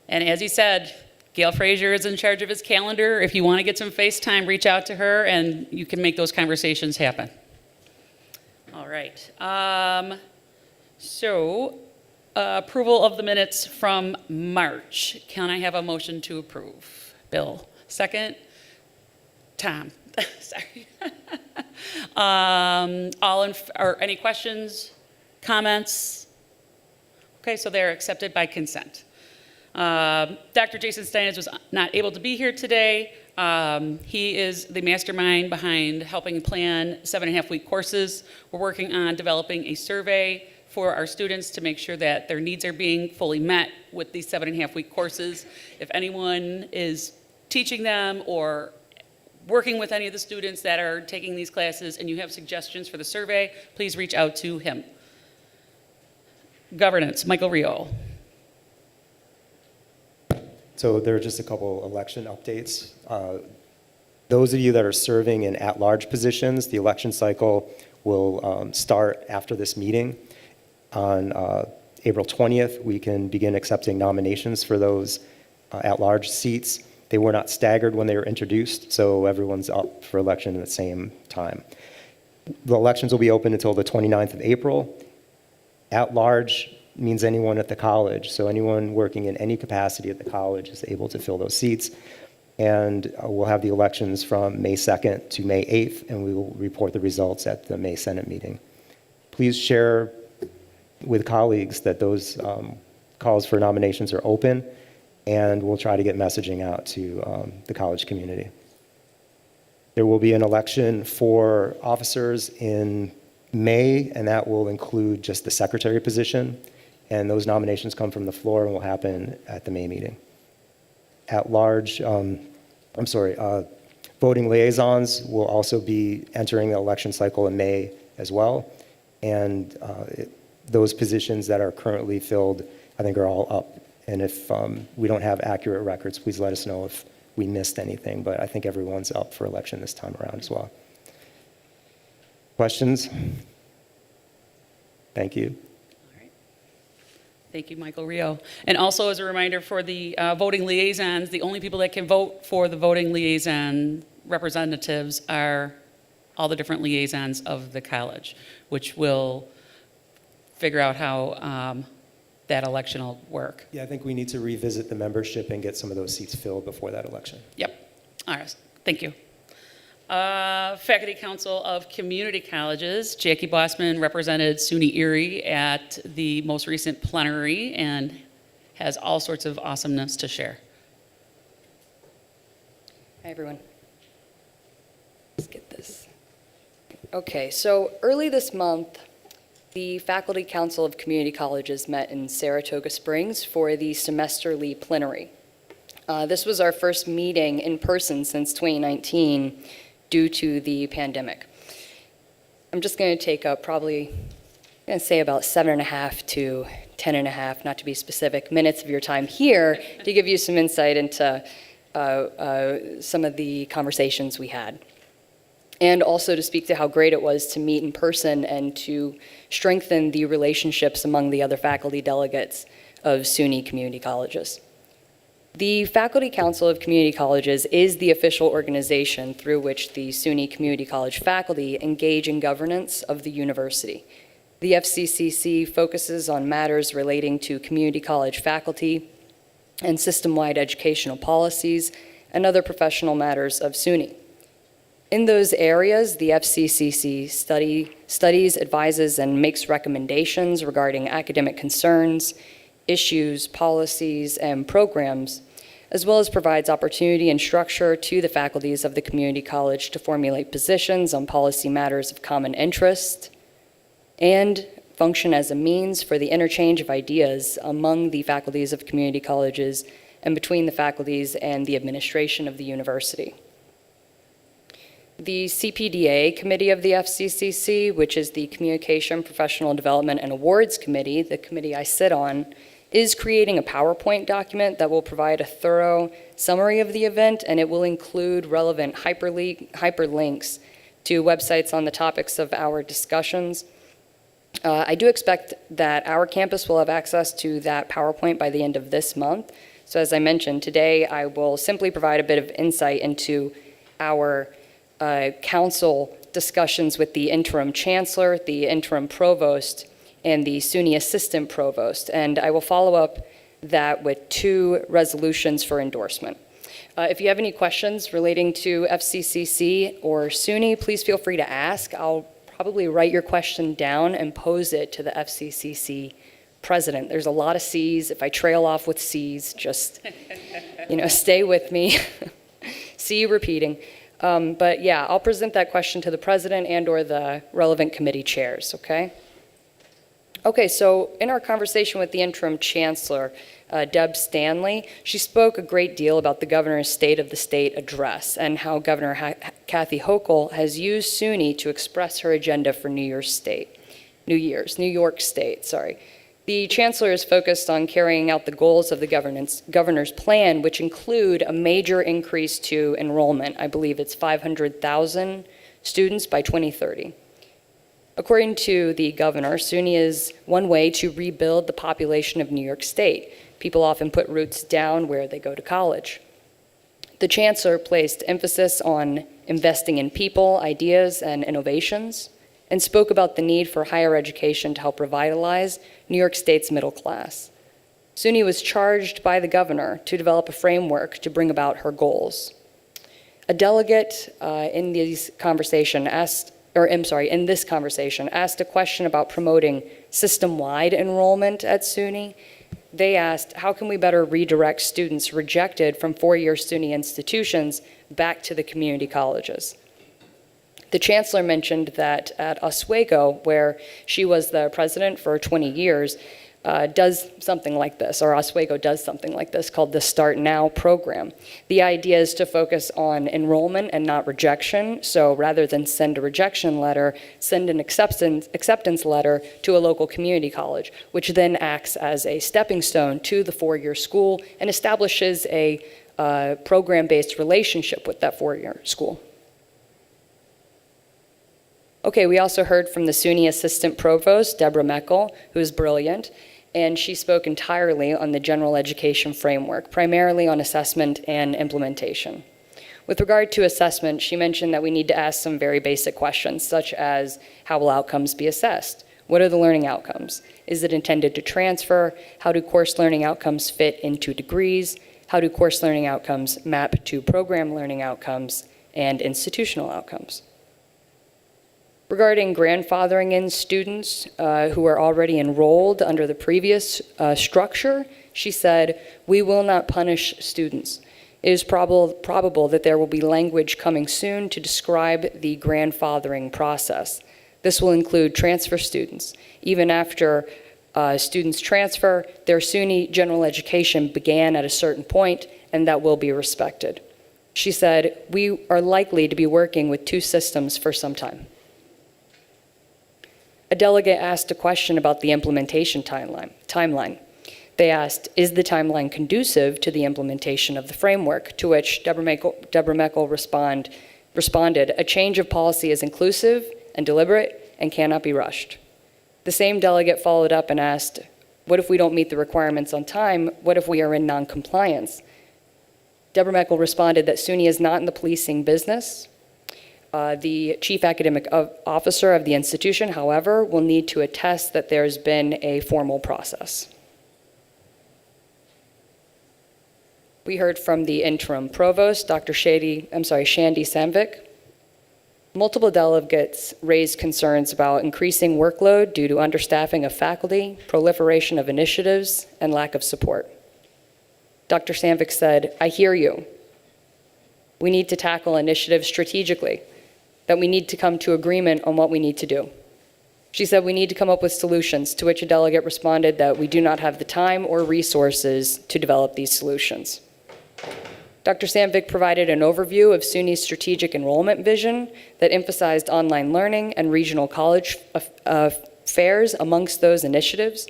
And as he said, Gail Frazier is in charge of his calendar. If you want to get some FaceTime, reach out to her and you can make those conversations happen. All right. Approval of the minutes from March. Can I have a motion to approve? Bill, second. Tom, sorry. Or any questions, comments? Okay, so they're accepted by consent. Dr. Jason Steines was not able to be here today. He is the mastermind behind helping plan 7.5-week courses. We're working on developing a survey for our students to make sure that their needs are being fully met with these 7.5-week courses. If anyone is teaching them or working with any of the students that are taking these classes and you have suggestions for the survey, please reach out to him. Governance, Michael Rio. So there are just a couple election updates. Those of you that are serving in at-large positions, the election cycle will start after this meeting. On April 20th, we can begin accepting nominations for those at-large seats. They were not staggered when they were introduced, so everyone's up for election at the same time. The elections will be open until the 29th of April. At-large means anyone at the college, so anyone working in any capacity at the college is able to fill those seats. And we'll have the elections from May 2nd to May 8th, and we will report the results at the May Senate meeting. Please share with colleagues that those calls for nominations are open, and we'll try to get messaging out to the college community. There will be an election for officers in May, and that will include just the secretary position, and those nominations come from the floor and will happen at the May meeting. At large, voting liaisons will also be entering the election cycle in May as well, and those positions that are currently filled, I think, are all up. And if we don't have accurate records, please let us know if we missed anything. But I think everyone's up for election this time around as well. Questions? Thank you. All right. Thank you, Michael Rio. And also as a reminder for the voting liaisons, the only people that can vote for the voting liaison representatives are all the different liaisons of the college, which will figure out how that election will work. Yeah, I think we need to revisit the membership and get some of those seats filled before that election. Yep. All right. Thank you. Faculty Council of Community Colleges. Jackie Bossman represented SUNY Erie at the most recent plenary and has all sorts of awesomeness to share. Hi, everyone. Let's get this. Okay, so early this month, the Faculty Council of Community Colleges met in Saratoga Springs for the semesterly plenary. This was our first meeting in person since 2019 due to the pandemic. I'm just going to take up probably, I'm going to say about 7.5 to 10.5, not to be specific, minutes of your time here to give you some insight into some of the conversations we had. And also to speak to how great it was to meet in person and to strengthen the relationships among the other faculty delegates of SUNY community colleges. The Faculty Council of Community Colleges is the official organization through which the SUNY Community College faculty engage in governance of the university. The FCCC focuses on matters relating to community college faculty and system-wide educational policies and other professional matters of SUNY. In those areas, the FCCC studies, advises, and makes recommendations regarding academic concerns, issues, policies, and programs, as well as provides opportunity and structure to the faculties of the community college to formulate positions on policy matters of common interest and function as a means for the interchange of ideas among the faculties of community colleges and between the faculties and the administration of the university. The Cpda Committee of the FCCC, which is the Communication, Professional Development, and Awards Committee, the committee I sit on, is creating a PowerPoint document that will provide a thorough summary of the event, and it will include relevant hyperlinks to websites on the topics of our discussions. I do expect that our campus will have access to that PowerPoint by the end of this month. So as I mentioned, today I will simply provide a bit of insight into our council discussions with the interim chancellor, the interim provost, and the SUNY assistant provost. And I will follow up that with 2 resolutions for endorsement. If you have any questions relating to FCCC or SUNY, please feel free to ask. I'll probably write your question down and pose it to the FCCC president. There's a lot of C's. If I trail off with C's, just, stay with me. See you repeating. But yeah, I'll present that question to the president and or the relevant committee chairs, okay? Okay, so in our conversation with the interim chancellor, Deb Stanley, she spoke a great deal about the governor's State of the State address and how Governor Kathy Hochul has used SUNY to express her agenda for New York State. The chancellor is focused on carrying out the goals of the governor's plan, which include a major increase to enrollment. I believe it's 500,000 students by 2030. According to the governor, SUNY is one way to rebuild the population of New York State. People often put roots down where they go to college. The chancellor placed emphasis on investing in people, ideas, and innovations, and spoke about the need for higher education to help revitalize New York State's middle class. SUNY was charged by the governor to develop a framework to bring about her goals. A delegate in this conversation asked a question about promoting system-wide enrollment at SUNY. They asked, how can we better redirect students rejected from 4-year SUNY institutions back to the community colleges? The chancellor mentioned that at Oswego, where she was the president for 20 years, does something like this, or Oswego does something like this, called the Start Now program. The idea is to focus on enrollment and not rejection. So rather than send a rejection letter, send an acceptance letter to a local community college, which then acts as a stepping stone to the 4-year school and establishes a program-based relationship with that 4-year school. Okay, we also heard from the SUNY Assistant Provost, Deborah Meckel, who is brilliant, and she spoke entirely on the general education framework, primarily on assessment and implementation. With regard to assessment, she mentioned that we need to ask some very basic questions, such as, how will outcomes be assessed? What are the learning outcomes? Is it intended to transfer? How do course learning outcomes fit into degrees? How do course learning outcomes map to program learning outcomes and institutional outcomes? Regarding grandfathering in students who are already enrolled under the previous structure, she said, we will not punish students. It is probable that there will be language coming soon to describe the grandfathering process. This will include transfer students. Even after students transfer, their SUNY general education began at a certain point, and that will be respected. She said, we are likely to be working with 2 systems for some time. A delegate asked a question about the implementation timeline. They asked, is the timeline conducive to the implementation of the framework? To which Deborah Meckel responded, a change of policy is inclusive and deliberate and cannot be rushed. The same delegate followed up and asked, what if we don't meet the requirements on time? What if we are in non-compliance? Deborah Meckel responded that SUNY is not in the policing business. The chief academic officer of the institution, however, will need to attest that there's been a formal process. We heard from the interim provost, Dr. Shandy Samvik. Multiple delegates raised concerns about increasing workload due to understaffing of faculty, proliferation of initiatives, and lack of support. Dr. Samvik said, "I hear you. We need to tackle initiatives strategically, that we need to come to agreement on what we need to do." She said, "We need to come up with solutions," to which a delegate responded that we do not have the time or resources to develop these solutions. Dr. Samvik provided an overview of SUNY's strategic enrollment vision that emphasized online learning and regional college fairs amongst those initiatives.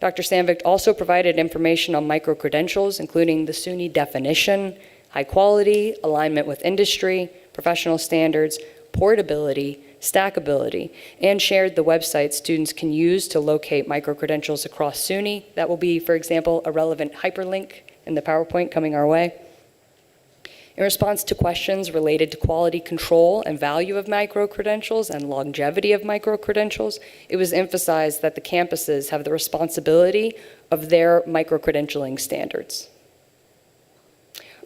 Dr. Samvik also provided information on micro-credentials, including the SUNY definition, high quality, alignment with industry, professional standards, portability, stackability, and shared the website students can use to locate micro-credentials across SUNY. That will be, for example, a relevant hyperlink in the PowerPoint coming our way. In response to questions related to quality control and value of micro-credentials and longevity of micro-credentials, it was emphasized that the campuses have the responsibility of their micro-credentialing standards.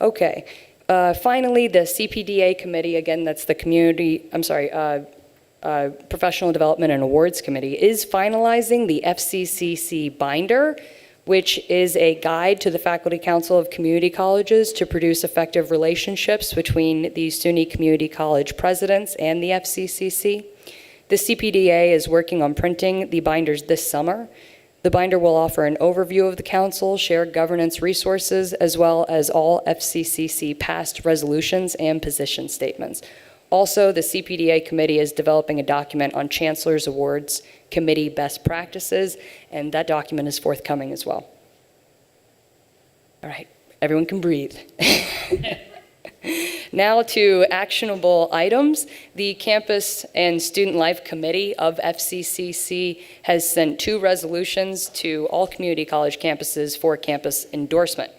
Okay, finally, the Cpda Committee, again, that's the Professional Development and Awards Committee, is finalizing the Fccc Binder, which is a guide to the Faculty Council of Community Colleges to produce effective relationships between the SUNY Community College presidents and the FCCC. The CPDA is working on printing the binders this summer. The binder will offer an overview of the council, shared governance resources, as well as all FCCC past resolutions and position statements. Also, the CPDA committee is developing a document on Chancellor's Awards Committee best practices, and that document is forthcoming as well. All right, everyone can breathe. Now to actionable items. The Campus and Student Life Committee of FCCC has sent 2 resolutions to all community college campuses for campus endorsement.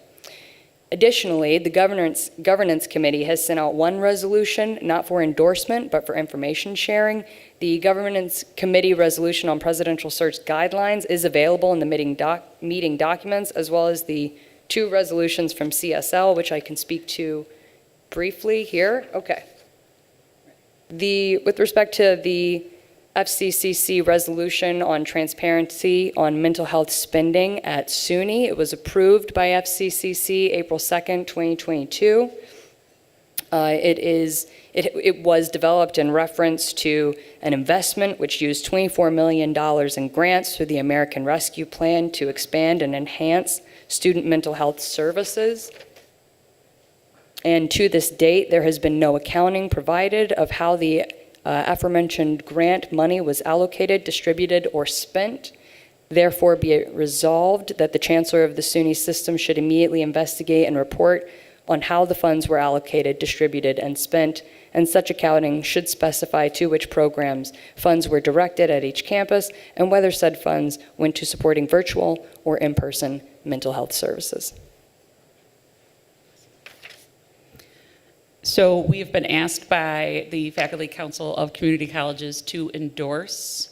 Additionally, the Governance Committee has sent out 1 resolution, not for endorsement, but for information sharing. The Governance Committee resolution on presidential search guidelines is available in the meeting documents, as well as the 2 resolutions from CSL, which I can speak to briefly here. Okay. With respect to the FCCC resolution on transparency on mental health spending at SUNY, it was approved by FCCC April 2nd, 2022. It was developed in reference to an investment which used $24 million in grants through the American Rescue Plan to expand and enhance student mental health services. And to this date, there has been no accounting provided of how the aforementioned grant money was allocated, distributed, or spent. Therefore, be it resolved that the Chancellor of the SUNY system should immediately investigate and report on how the funds were allocated, distributed, and spent, and such accounting should specify to which programs funds were directed at each campus and whether said funds went to supporting virtual or in-person mental health services. So we have been asked by the Faculty Council of Community Colleges to endorse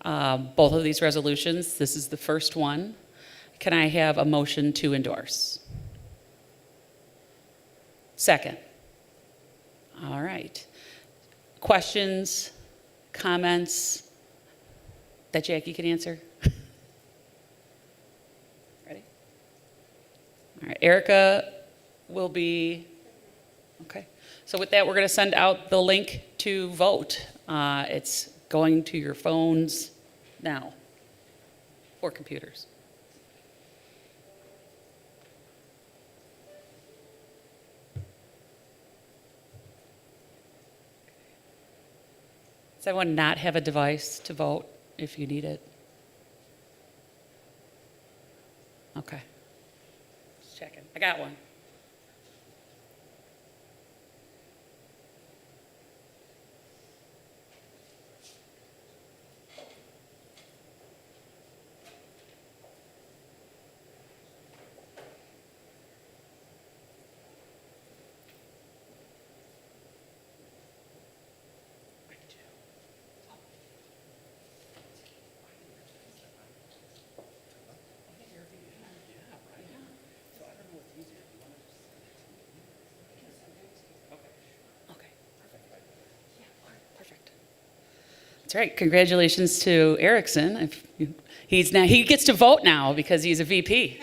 both of these resolutions. This is the first one. Can I have a motion to endorse? Second. All right. Questions, comments that Jackie can answer? Ready? All right. Erica will be, okay. So with that, we're going to send out the link to vote. It's going to your phones now, or computers. Does everyone not have a device to vote if you need it? Okay. Just checking. I got one. That's right. Congratulations to Erickson. He gets to vote now because he's a VP.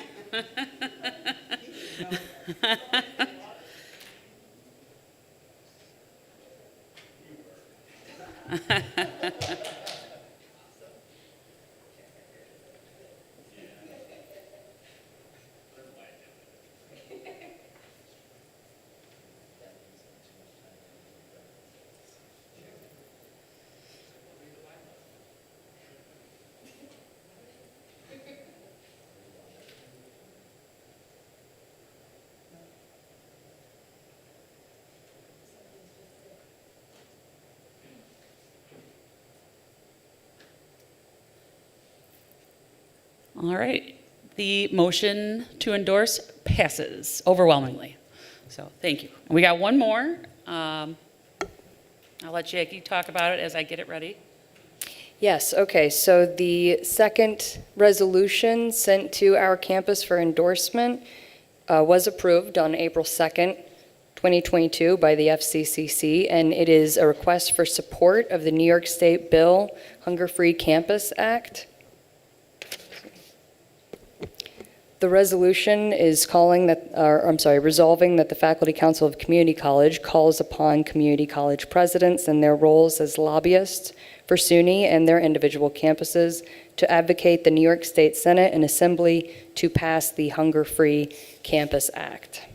All right. The motion to endorse passes overwhelmingly. So thank you. And we got one more. I'll let Jackie talk about it as I get it ready. Yes, okay, so the second resolution sent to our campus for endorsement was approved on April 2nd, 2022 by the FCCC, and it is a request for support of the New York State Bill Hunger-Free Campus Act. The resolution is resolving that the Faculty Council of Community College calls upon community college presidents and their roles as lobbyists for Suny and their individual campuses to advocate the New York State Senate and Assembly to pass the Hunger-Free Campus Act.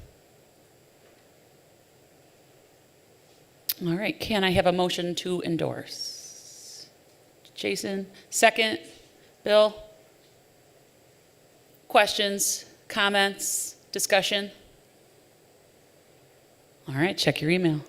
All right. Can I have a motion to endorse? Jason, second. Bill? Questions, comments, discussion? All right, check your email.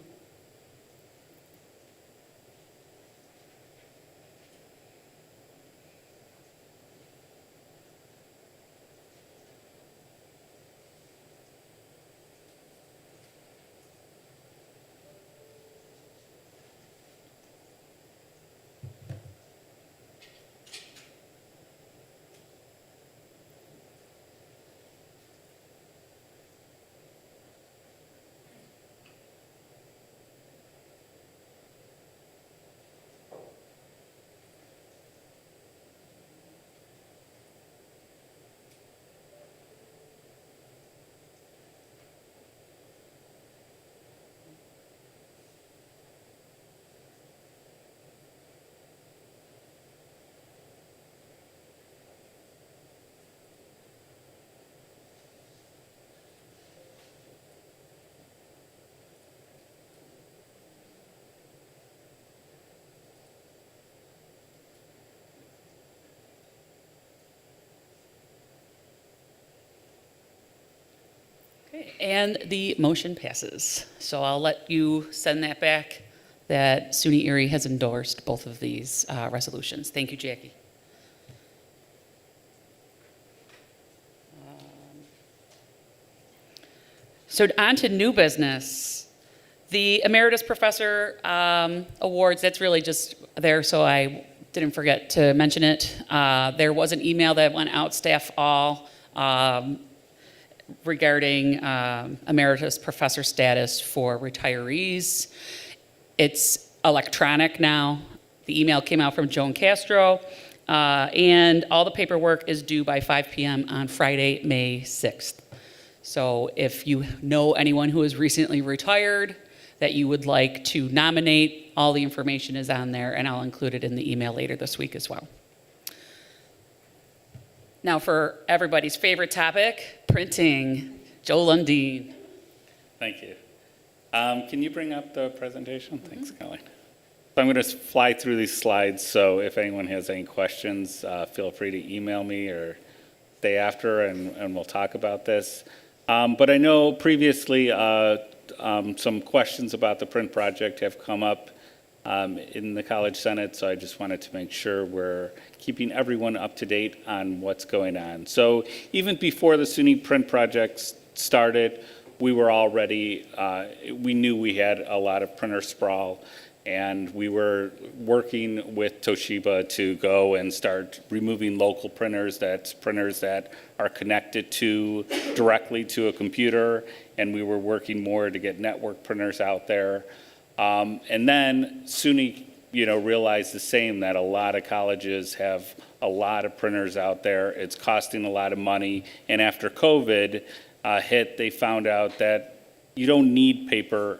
And the motion passes. So I'll let you send that back that SUNY Erie has endorsed both of these resolutions. Thank you, Jackie. So on to new business. The Emeritus Professor Awards, that's really just there so I didn't forget to mention it. There was an email that went out, staff all, regarding Emeritus Professor status for retirees. It's electronic now. The email came out from Joan Castro, and all the paperwork is due by 5 p.m. on Friday, May 6th. So if you know anyone who is recently retired that you would like to nominate, all the information is on there, and I'll include it in the email later this week as well. Now for everybody's favorite topic, printing. Joe Lundeen. Thank you. Can you bring up the presentation? Thanks, Kelly. So I'm going to fly through these slides, so if anyone has any questions, feel free to email me or stay after, and we'll talk about this. But I know previously some questions about the print project have come up in the College Senate, so I just wanted to make sure we're keeping everyone up to date on what's going on. So even before the SUNY print project started, we were already, we knew we had a lot of printer sprawl, and we were working with Toshiba to go and start removing local printers, that's printers that are connected directly to a computer, and we were working more to get network printers out there. And then SUNY realize the same, that a lot of colleges have a lot of printers out there. It's costing a lot of money. And after COVID hit, they found out that you don't need paper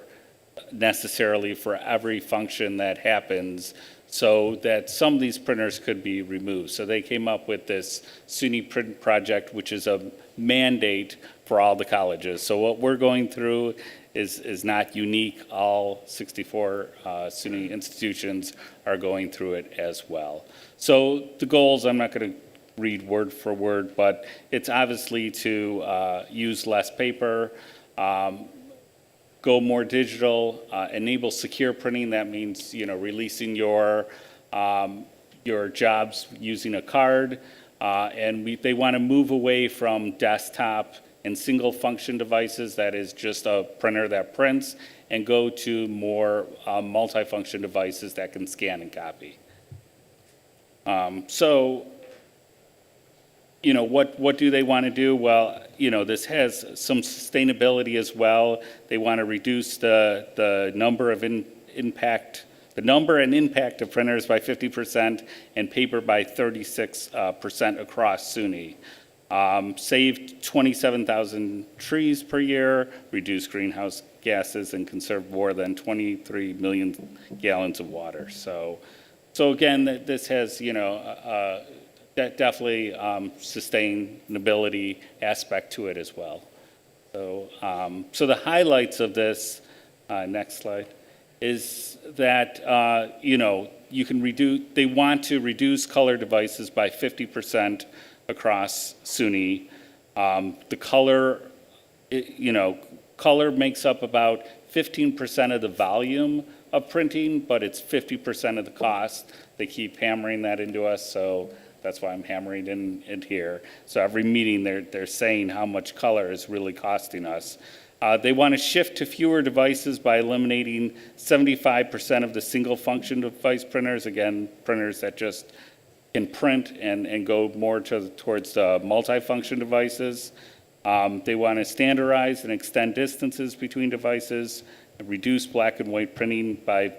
necessarily for every function that happens, so that some of these printers could be removed. So they came up with this Suny print project, which is a mandate for all the colleges. So what we're going through is not unique. All 64 Suny institutions are going through it as well. So the goals, I'm not going to read word for word, but it's obviously to use less paper, go more digital, enable secure printing. That means, releasing your jobs using a card. And they want to move away from desktop and single function devices, that is just a printer that prints, and go to more multifunction devices that can scan and copy. What do they want to do? Well, this has some sustainability as well. They want to reduce the number of impact of printers by 50% and paper by 36% across Suny. Saved 27,000 trees per year, reduced greenhouse gases, and conserved more than 23 million gallons of water. So again, this has, that definitely sustainability aspect to it as well. So the highlights of this, next slide, is that, they want to reduce color devices by 50% across Suny. The color, color makes up about 15% of the volume of printing, but it's 50% of the cost. They keep hammering that into us, so that's why I'm hammering in here. So every meeting, they're saying how much color is really costing us. They want to shift to fewer devices by eliminating 75% of the single function device printers. Again, printers that just can print and go more towards the multifunction devices. They want to standardize and extend distances between devices, reduce black and white printing by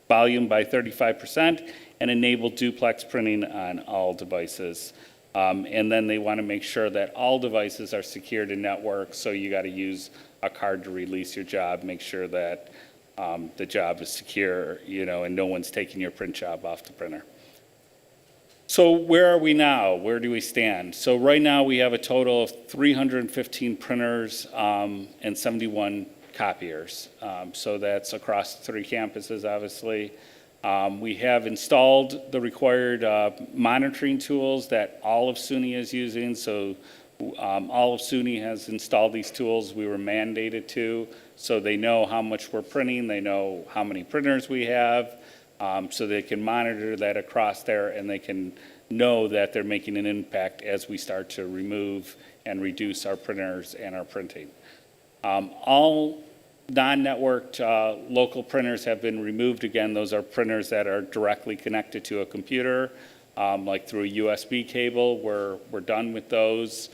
volume by 35%, and enable duplex printing on all devices. And then they want to make sure that all devices are secured in network, so you got to use a card to release your job, make sure that the job is secure, and no one's taking your print job off the printer. So where are we now? Where do we stand? So right now we have a total of 315 printers and 71 copiers. So that's across 3 campuses, obviously. We have installed the required monitoring tools that all of Suny is using. So all of Suny has installed these tools. We were mandated to, so they know how much we're printing. They know how many printers we have. So they can monitor that across there, and they can know that they're making an impact as we start to remove and reduce our printers and our printing. All non-networked local printers have been removed. Again, those are printers that are directly connected to a computer, like through a USB cable. We're done with those.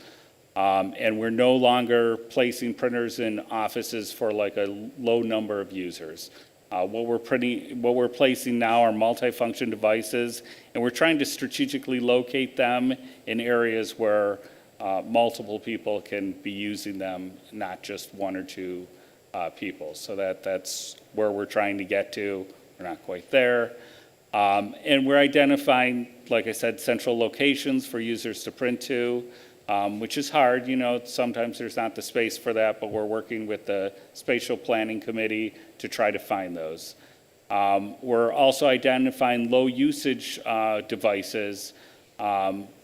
And we're no longer placing printers in offices for like a low number of users. What we're placing now are multifunction devices, and we're trying to strategically locate them in areas where multiple people can be using them, not just 1 or 2 people. So that's where we're trying to get to. We're not quite there. And we're identifying, like I said, central locations for users to print to, which is hard. Sometimes there's not the space for that, but we're working with the Spatial Planning Committee to try to find those. We're also identifying low usage devices,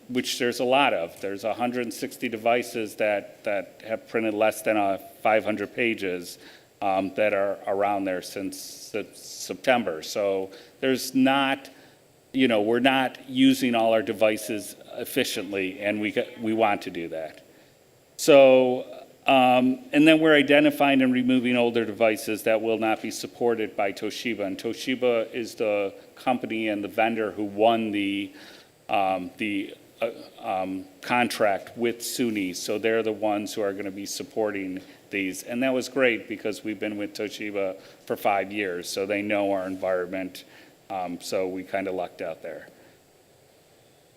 which there's a lot of. There's 160 devices that have printed less than 500 pages that are around there since September. So there's not, we're not using all our devices efficiently, and we want to do that. So, and then we're identifying and removing older devices that will not be supported by Toshiba. And Toshiba is the company and the vendor who won the contract with Suny, so they're the ones who are going to be supporting these. And that was great because we've been with Toshiba for 5 years, so they know our environment. So we kind of lucked out there.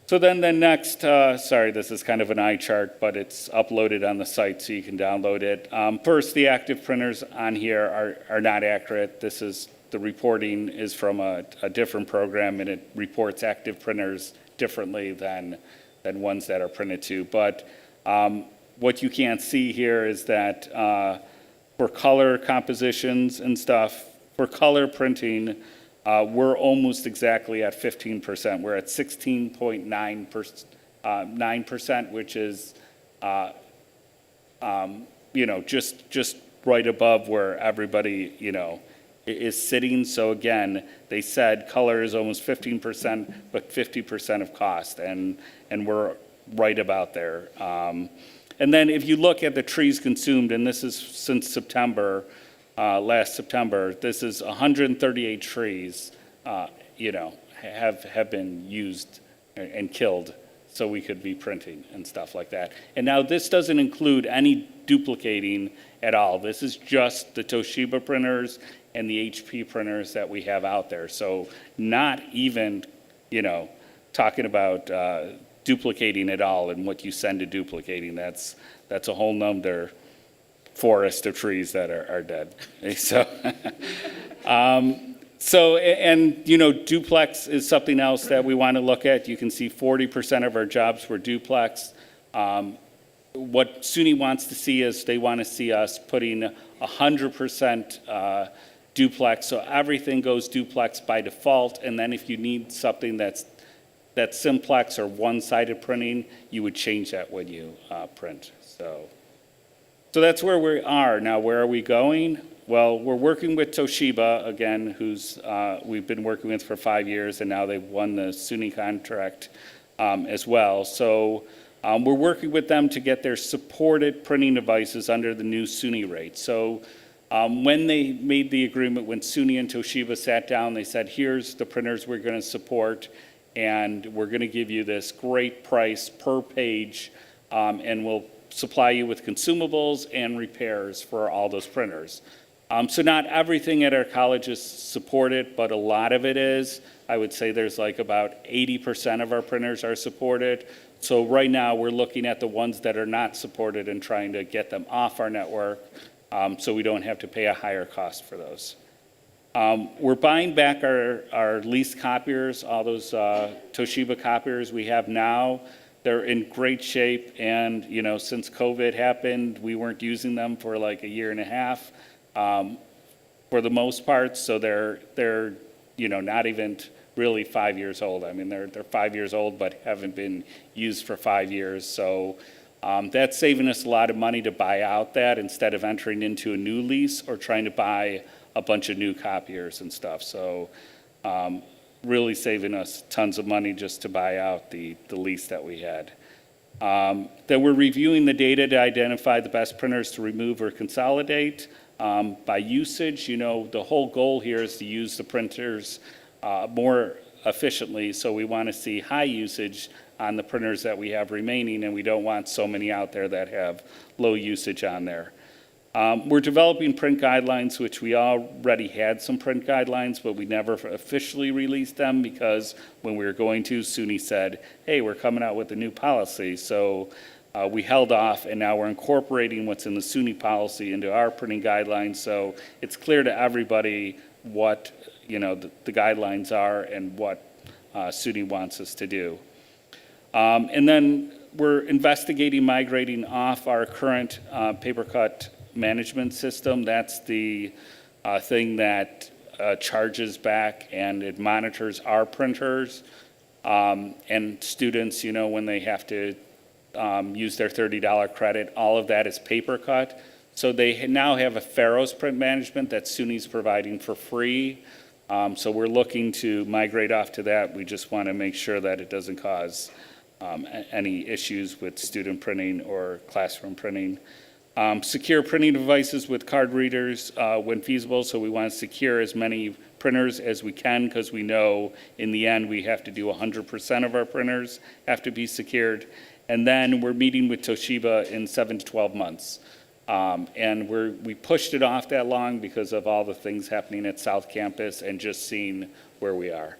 So then the next, sorry, this is kind of an eye chart, but it's uploaded on the site so you can download it. First, the active printers on here are not accurate. This is, the reporting is from a different program, and it reports active printers differently than ones that are printed to. But what you can't see here is that for color compositions and stuff, for color printing, we're almost exactly at 15%. We're at 16.9%, which is, just right above where everybody, is sitting. So again, they said color is almost 15%, but 50% of cost, and we're right about there. And then if you look at the trees consumed, and this is since September, last September, this is 138 trees, have been used and killed so we could be printing and stuff like that. And now this doesn't include any duplicating at all. This is just the Toshiba printers and the HP printers that we have out there. So not even, talking about duplicating at all and what you send to duplicating. That's a whole nother forest of trees that are dead. So, duplex is something else that we want to look at. You can see 40% of our jobs were duplex. What Suny wants to see is they want to see us putting 100% duplex. So everything goes duplex by default. And then if you need something that's simplex or one-sided printing, you would change that when you print. So that's where we are. Now, where are we going? Well, we're working with Toshiba, again, who's we've been working with for 5 years, and now they've won the Suny contract as well. So we're working with them to get their supported printing devices under the new Suny rate. So when they made the agreement, when Suny and Toshiba sat down, they said, here's the printers we're going to support, and we're going to give you this great price per page, and we'll supply you with consumables and repairs for all those printers. So not everything at our college is supported, but a lot of it is. I would say there's like about 80% of our printers are supported. So right now we're looking at the ones that are not supported and trying to get them off our network, so we don't have to pay a higher cost for those. We're buying back our leased copiers, all those Toshiba copiers we have now. They're in great shape, and since COVID happened, we weren't using them for like a year and a half, for the most part. So they're not even really 5 years old. I mean, they're 5 years old, but haven't been used for 5 years. So that's saving us a lot of money to buy out that instead of entering into a new lease or trying to buy a bunch of new copiers and stuff. So really saving us tons of money just to buy out the lease that we had. Then we're reviewing the data to identify the best printers to remove or consolidate by usage. The whole goal here is to use the printers more efficiently. So we want to see high usage on the printers that we have remaining, and we don't want so many out there that have low usage on there. We're developing print guidelines, which we already had some print guidelines, but we never officially released them because when we were going to, Suny said, hey, we're coming out with a new policy. So we held off, and now we're incorporating what's in the Suny policy into our printing guidelines. So it's clear to everybody what the guidelines are and what Suny wants us to do. And then we're investigating migrating off our current paper cut management system. That's the thing that charges back and it monitors our printers and students, when they have to use their $30 credit. All of that is paper cut. So they now have a Pharos print management that Suny's providing for free. So we're looking to migrate off to that. We just want to make sure that it doesn't cause any issues with student printing or classroom printing. Secure printing devices with card readers when feasible, so we want to secure as many printers as we can, because we know in the end we have to do 100% of our printers have to be secured. And then we're meeting with Toshiba in 7 to 12 months. And we pushed it off that long because of all the things happening at South Campus and just seeing where we are.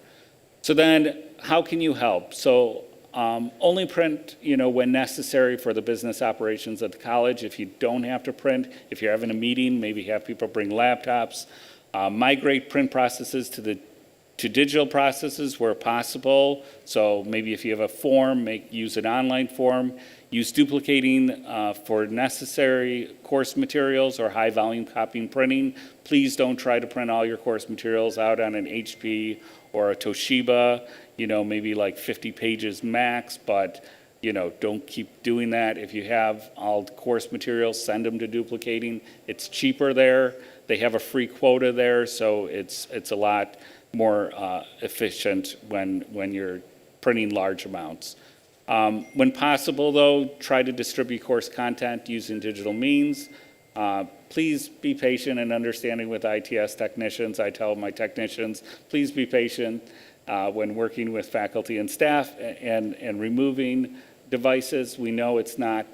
So then, how can you help? So only print, when necessary for the business operations of the college. If you don't have to print, if you're having a meeting, maybe have people bring laptops. Migrate print processes to digital processes where possible. So maybe if you have a form, use an online form. Use duplicating for necessary course materials or high volume copying printing. Please don't try to print all your course materials out on an HP or a Toshiba, maybe like 50 pages max, but don't keep doing that. If you have all the course materials, send them to duplicating. It's cheaper there. They have a free quota there, so it's a lot more efficient when you're printing large amounts. When possible, though, try to distribute course content using digital means. Please be patient and understanding with ITS technicians. I tell my technicians, please be patient when working with faculty and staff and removing devices. We know it's not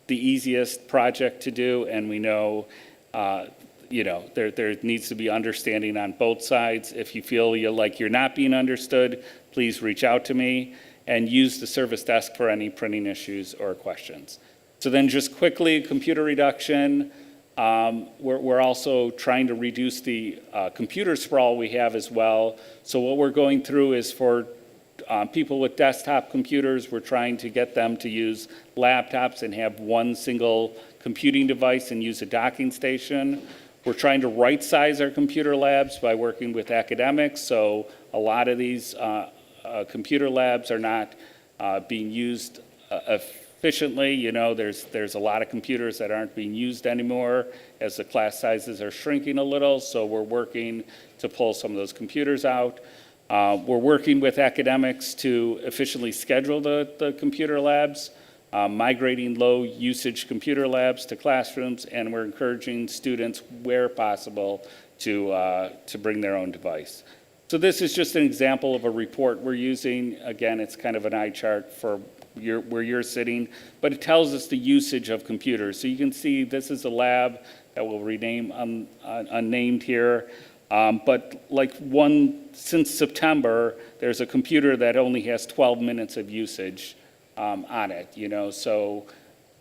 the easiest project to do, and we know there needs to be understanding on both sides. If you feel like you're not being understood, please reach out to me and use the service desk for any printing issues or questions. So then just quickly, computer reduction. We're also trying to reduce the computer sprawl we have as well. So what we're going through is for people with desktop computers, we're trying to get them to use laptops and have one single computing device and use a docking station. We're trying to right-size our computer labs by working with academics. So a lot of these computer labs are not being used efficiently. There's a lot of computers that aren't being used anymore as the class sizes are shrinking a little. So we're working to pull some of those computers out. We're working with academics to efficiently schedule the computer labs, migrating low usage computer labs to classrooms, and we're encouraging students where possible to bring their own device. So this is just an example of a report we're using. Again, it's kind of an eye chart for where you're sitting, but it tells us the usage of computers. So you can see this is a lab that we'll rename unnamed here. But since September, there's a computer that only has 12 minutes of usage on it, so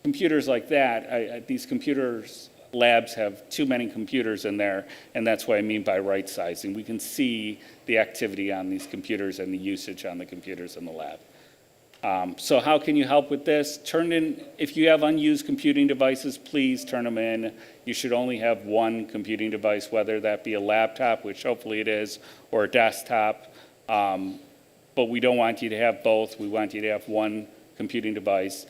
computers like that, these computers labs have too many computers in there, and that's what I mean by right sizing. We can see the activity on these computers and the usage on the computers in the lab. So how can you help with this? If you have unused computing devices, please turn them in. You should only have one computing device, whether that be a laptop, which hopefully it is, or a desktop. But we don't want you to have both. We want you to have one computing device.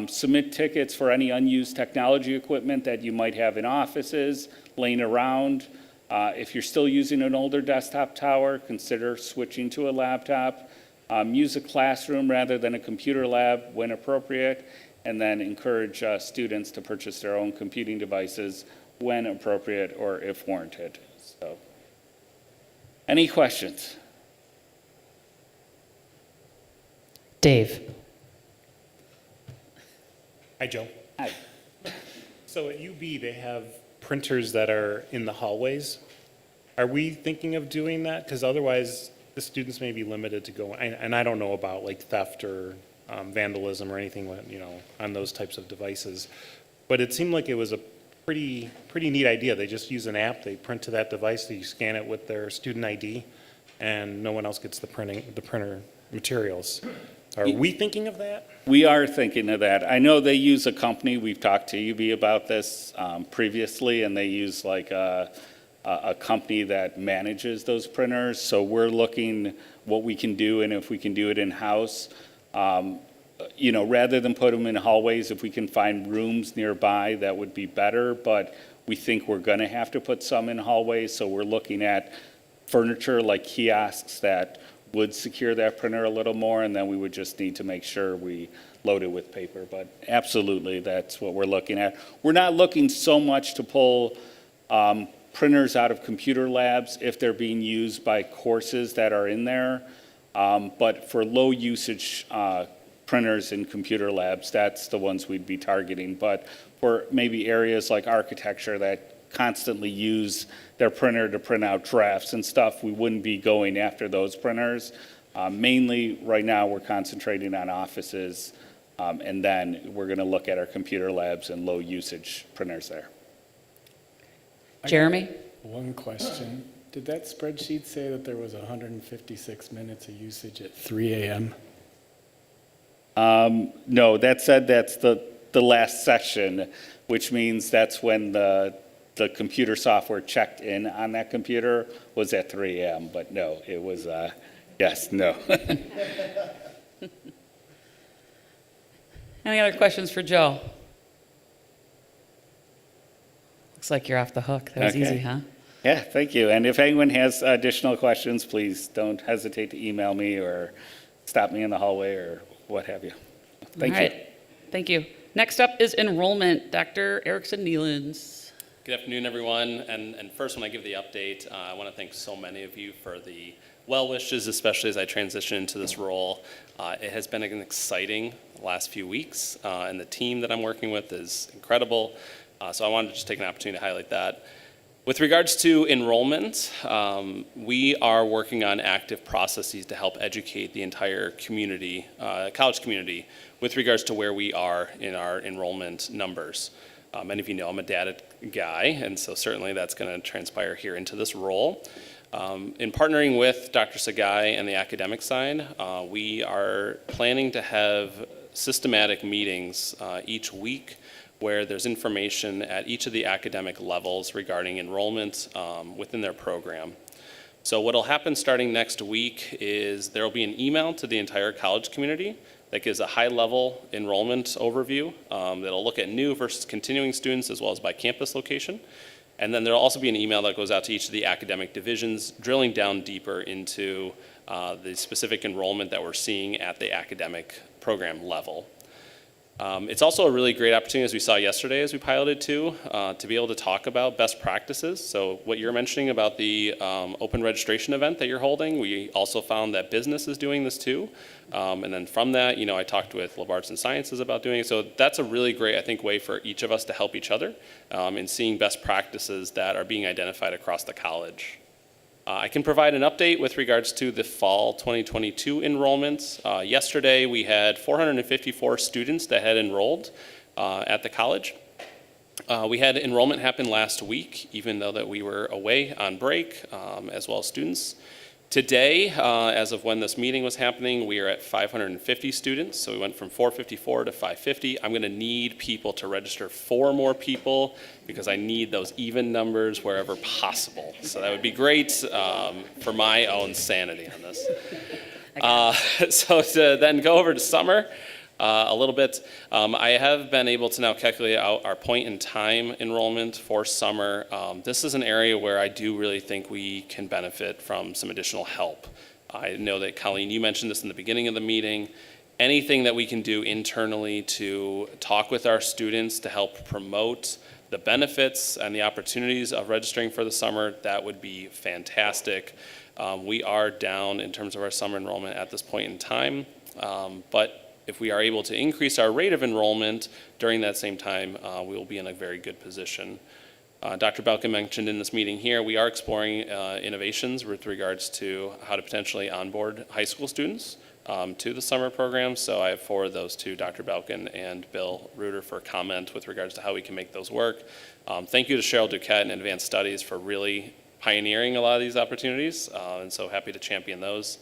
Submit tickets for any unused technology equipment that you might have in offices, laying around. If you're still using an older desktop tower, consider switching to a laptop. Use a classroom rather than a computer lab when appropriate, and then encourage students to purchase their own computing devices when appropriate or if warranted. So, any questions? Dave. Hi, Joe. Hi. So at UB, they have printers that are in the hallways. Are we thinking of doing that? Because otherwise, the students may be limited to go, and I don't know about like theft or vandalism or anything, on those types of devices. But it seemed like it was a pretty neat idea. They just use an app, they print to that device, they scan it with their student ID, and no one else gets the printer materials. Are we thinking of that? We are thinking of that. I know they use a company, we've talked to UB about this previously, and they use like a company that manages those printers. So we're looking what we can do and if we can do it in-house. Rather than put them in hallways, if we can find rooms nearby, that would be better. But we think we're going to have to put some in hallways. So we're looking at furniture like kiosks that would secure that printer a little more, and then we would just need to make sure we loaded with paper, but absolutely, that's what we're looking at. We're not looking so much to pull printers out of computer labs if they're being used by courses that are in there, but for low usage printers in computer labs, that's the ones we'd be targeting. But for maybe areas like architecture that constantly use their printer to print out drafts and stuff, we wouldn't be going after those printers. Mainly, right now, we're concentrating on offices, and then we're going to look at our computer labs and low usage printers there. Jeremy? One question. Did that spreadsheet say that there was 156 minutes of usage at 3 a.m.? No, that said that's the last session, which means that's when the computer software checked in on that computer was at 3 a.m. But no, it was, yes, no. Any other questions for Joe? Looks like you're off the hook. That was Okay. easy, huh? Yeah, thank you. And if anyone has additional questions, please don't hesitate to email me or stop me in the hallway or what have you. Thank All you. right. Thank you. Next up is enrollment. Dr. Erickson Nelens. Good afternoon, everyone. And first, when I give the update, I want to thank so many of you for the well wishes, especially as I transition into this role. It has been an exciting last few weeks, and the team that I'm working with is incredible. So I wanted to just take an opportunity to highlight that. With regards to enrollment, we are working on active processes to help educate the entire community, college community, with regards to where we are in our enrollment numbers. Many of you know I'm a data guy, and so certainly that's going to transpire here into this role. In partnering with Dr. Sagai and the academic side, we are planning to have systematic meetings each week where there's information at each of the academic levels regarding enrollment within their program. So what will happen starting next week is there will be an email to the entire college community that gives a high-level enrollment overview that'll look at new versus continuing students as well as by campus location. And then there'll also be an email that goes out to each of the academic divisions, drilling down deeper into the specific enrollment that we're seeing at the academic program level. It's also a really great opportunity, as we saw yesterday as we piloted to be able to talk about best practices. So what you're mentioning about the open registration event that you're holding, we also found that business is doing this too. And then from that, I talked with Liberal Arts and Sciences about doing it. So that's a really great, I think, way for each of us to help each other in seeing best practices that are being identified across the college. I can provide an update with regards to the fall 2022 enrollments. Yesterday, we had 454 students that had enrolled at the college. We had enrollment happen last week, even though that we were away on break, as well as students. Today, as of when this meeting was happening, we are at 550 students. So we went from 454 to 550. I'm going to need people to register 4 more people because I need those even numbers wherever possible. So that would be great for my own sanity on this. So to then go over to summer a little bit, I have been able to now calculate out our point in time enrollment for summer. This is an area where I do really think we can benefit from some additional help. I know that Colleen, you mentioned this in the beginning of the meeting. Anything that we can do internally to talk with our students to help promote the benefits and the opportunities of registering for the summer, that would be fantastic. We are down in terms of our summer enrollment at this point in time, but if we are able to increase our rate of enrollment during that same time, we will be in a very good position. Dr. Belkin mentioned in this meeting here, we are exploring innovations with regards to how to potentially onboard high school students to the summer program. So I have forwarded those to Dr. Belkin and Bill Reuter for comment with regards to how we can make those work. Thank you to Cheryl Duquette and Advanced Studies for really pioneering a lot of these opportunities, and so happy to champion those.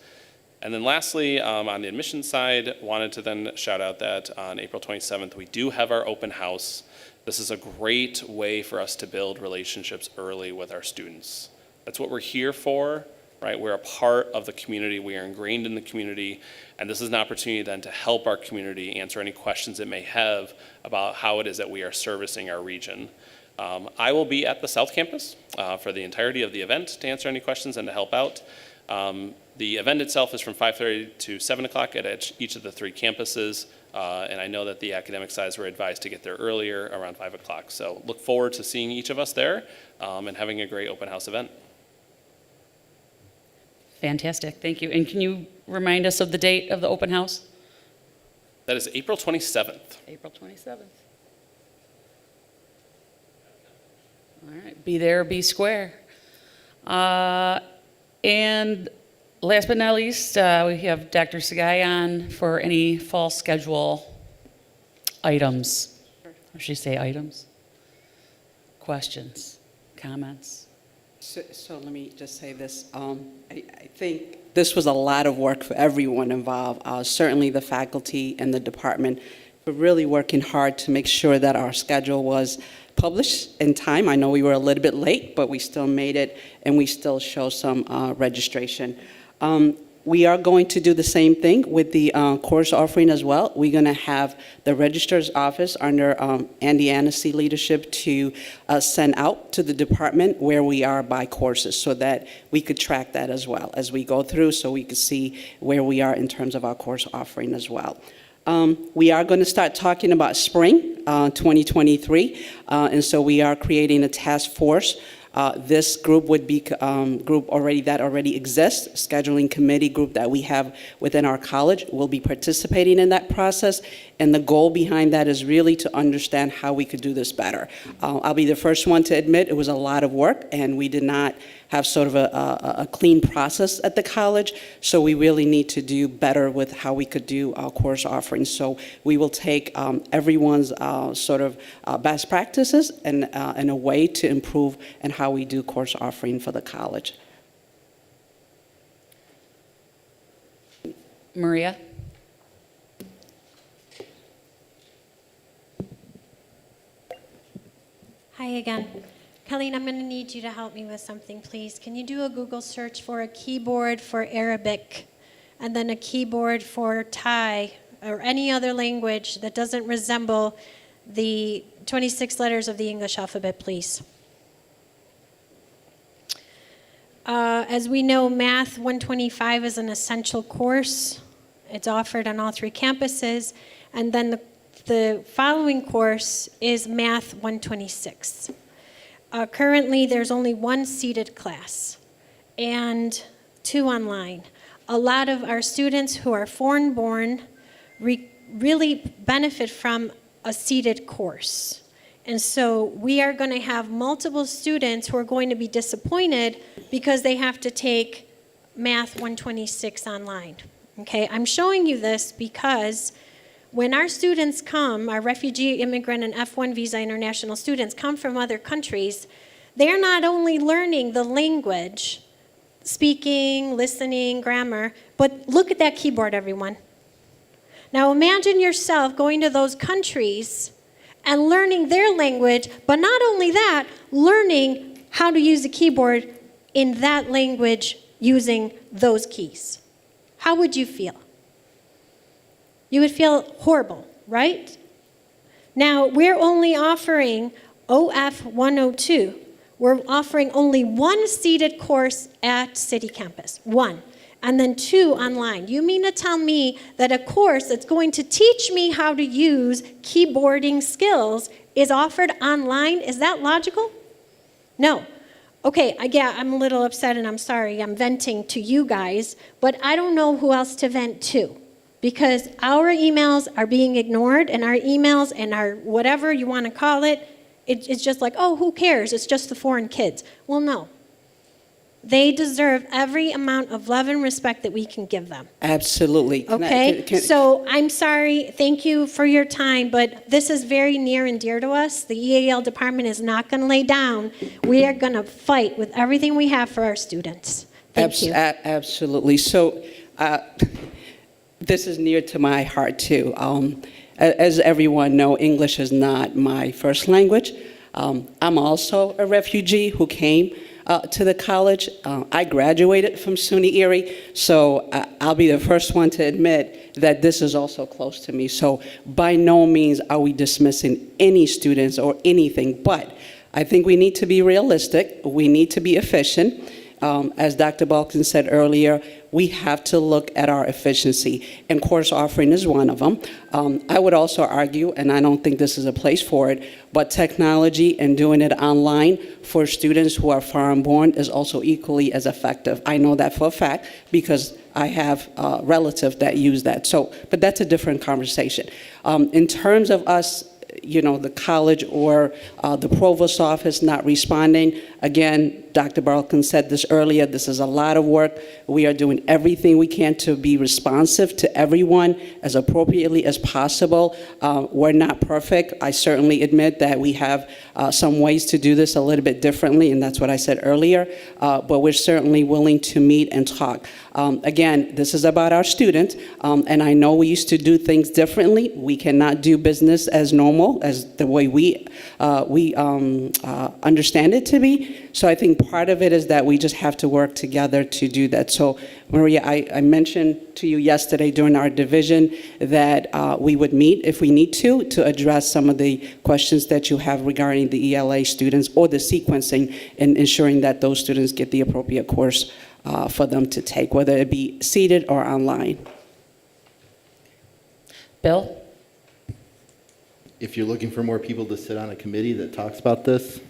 And then lastly, on the admissions side, wanted to then shout out that on April 27th, we do have our open house. This is a great way for us to build relationships early with our students. That's what we're here for, right? We're a part of the community. We are ingrained in the community. And this is an opportunity then to help our community answer any questions it may have about how it is that we are servicing our region. I will be at the South Campus for the entirety of the event to answer any questions and to help out. The event itself is from 5:30 to 7 o'clock at each of the 3 campuses. And I know that the academic sides were advised to get there earlier, around 5 o'clock. So look forward to seeing each of us there and having a great open house event. Fantastic, thank you. And can you remind us of the date of the open house? That is April 27th. April 27th. All right, be there, be square. And last but not least, we have Dr. Sagai on for any fall schedule items. Or should I say items? Questions, comments? So let me just say this. I think this was a lot of work for everyone involved, certainly the faculty and the department, for really working hard to make sure that our schedule was published in time. I know we were a little bit late, but we still made it, and we still show some registration. We are going to do the same thing with the course offering as well. We're going to have the registrar's office under Andy Annecy leadership to send out to the department where we are by courses so that we could track that as well as we go through, so we could see where we are in terms of our course offering as well. We are going to start talking about spring 2023, and so we are creating a task force. This group would be group that already exists, scheduling committee group that we have within our college will be participating in that process. And the goal behind that is really to understand how we could do this better. I'll be the first one to admit it was a lot of work, and we did not have sort of a clean process at the college. So we really need to do better with how we could do our course offerings. So we will take everyone's sort of best practices and a way to improve and how we do course offering for the college. Maria? Hi again. Colleen, I'm going to need you to help me with something, please. Can you do a Google search for a keyboard for Arabic and then a keyboard for Thai or any other language that doesn't resemble the 26 letters of the English alphabet, please? As we know, Math 125 is an essential course. It's offered on all 3 campuses. And then the following course is Math 126. Currently, there's only 1 seated class and 2 online. A lot of our students who are foreign-born really benefit from a seated course. And so we are going to have multiple students who are going to be disappointed because they have to take Math 126 online. Okay, I'm showing you this because when our students come, our refugee, immigrant, and F1 visa international students come from other countries, they're not only learning the language, speaking, listening, grammar, but look at that keyboard, everyone. Now imagine yourself going to those countries and learning their language, but not only that, learning how to use a keyboard in that language using those keys. How would you feel? You would feel horrible, right? Now, we're only offering OF 102. We're offering only 1 seated course at City Campus, 1, and then 2 online. You mean to tell me that a course that's going to teach me how to use keyboarding skills is offered online? Is that logical? No. Okay, I'm a little upset and I'm sorry. I'm venting to you guys, but I don't know who else to vent to. Because our emails are being ignored, and our emails and our whatever you want to call it, it's just like, oh, who cares? It's just the foreign kids. Well, no. They deserve every amount of love and respect that we can give them. Absolutely. Okay? So I'm sorry. Thank you for your time, but this is very near and dear to us. The EAL department is not going to lay down. We are going to fight with everything we have for our students. Thank you. Absolutely. So this is near to my heart, too. As everyone knows, English is not my first language. I'm also a refugee who came to the college. I graduated from Suny Erie, so I'll be the first one to admit that this is also close to me. So by no means are we dismissing any students or anything, but I think we need to be realistic. We need to be efficient. As Dr. Balkin said earlier, we have to look at our efficiency, and course offering is one of them. I would also argue, and I don't think this is a place for it, but technology and doing it online for students who are foreign-born is also equally as effective. I know that for a fact because I have relatives that use that. So, but that's a different conversation. In terms of us, the college or the provost's office not responding, again, Dr. Balkin said this earlier, this is a lot of work. We are doing everything we can to be responsive to everyone as appropriately as possible. We're not perfect. I certainly admit that we have some ways to do this a little bit differently, and that's what I said earlier, but we're certainly willing to meet and talk. Again, this is about our students, and I know we used to do things differently. We cannot do business as normal, as the way we understand it to be. So I think part of it is that we just have to work together to do that. So Maria, I mentioned to you yesterday during our division that we would meet if we need to address some of the questions that you have regarding the ELA students or the sequencing and ensuring that those students get the appropriate course for them to take, whether it be seated or online. Bill? If you're looking for more people to sit on a committee that talks about this,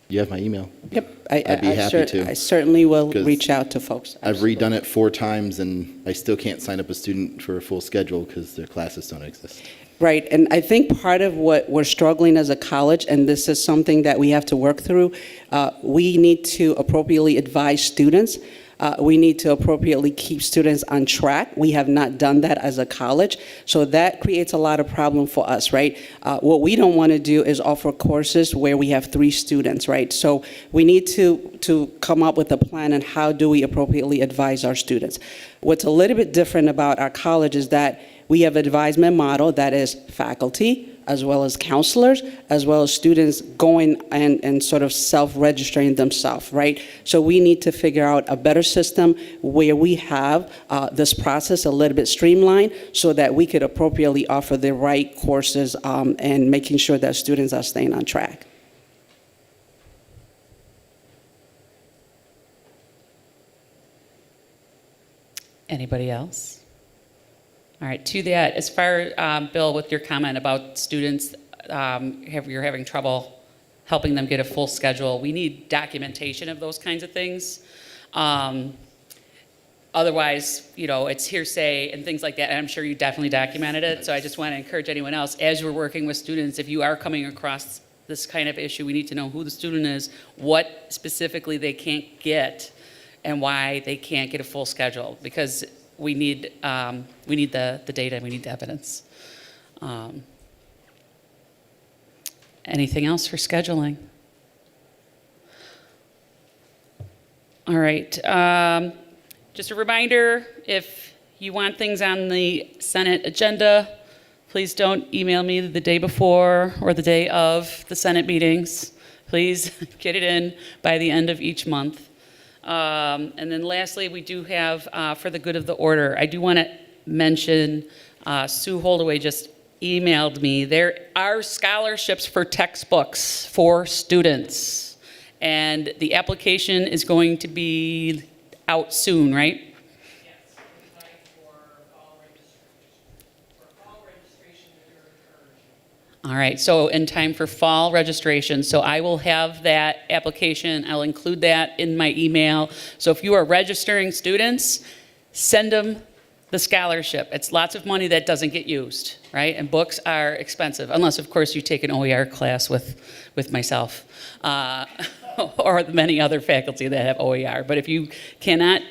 you have my email. Yep, I'd be happy to. I certainly will 'Cause reach out to folks. I've redone it 4 times, and I still can't sign up a student for a full schedule because their classes don't exist. Right, and I think part of what we're struggling as a college, and this is something that we have to work through, we need to appropriately advise students. We need to appropriately keep students on track. We have not done that as a college, so that creates a lot of problem for us, right? What we don't want to do is offer courses where we have 3 students, right? So we need to come up with a plan on how do we appropriately advise our students. What's a little bit different about our college is that we have an advisement model that is faculty, as well as counselors, as well as students going and sort of self-registering themselves, right? So we need to figure out a better system where we have this process a little bit streamlined so that we could appropriately offer the right courses and making sure that students are staying on track. Anybody else? All right, to that, as far, Bill, with your comment about students, you're having trouble helping them get a full schedule, we need documentation of those kinds of things. Otherwise, it's hearsay and things like that, and I'm sure you definitely documented it, so I just want to encourage anyone else, as you're working with students, if you are coming across this kind of issue, we need to know who the student is, what specifically they can't get, and why they can't get a full schedule, because we need the data, we need the evidence. Anything else for scheduling? All right. Just a reminder, if you want things on the Senate agenda, please don't email me the day before or the day of the Senate meetings. Please get it in by the end of each month. And then lastly, we do have, for the good of the order, I do want to mention Sue Holdaway just emailed me. There are scholarships for textbooks for students, and the application is going to be out soon, right? Yes, we're applying for fall registration that you're encouraging. All right, so in time for fall registration. So I will have that application. I'll include that in my email. So if you are registering students, send them the scholarship. It's lots of money that doesn't get used, right? And books are expensive, unless, of course, you take an OER class with myself or many other faculty that have OER. But if you cannot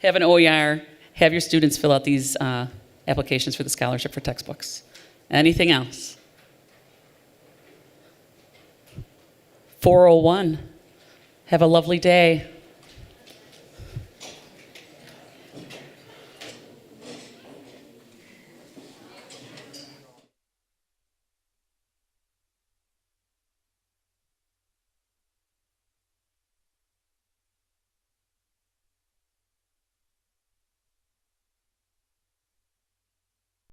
have an OER, have your students fill out these applications for the scholarship for textbooks. Anything else? 4:01. Have a lovely day.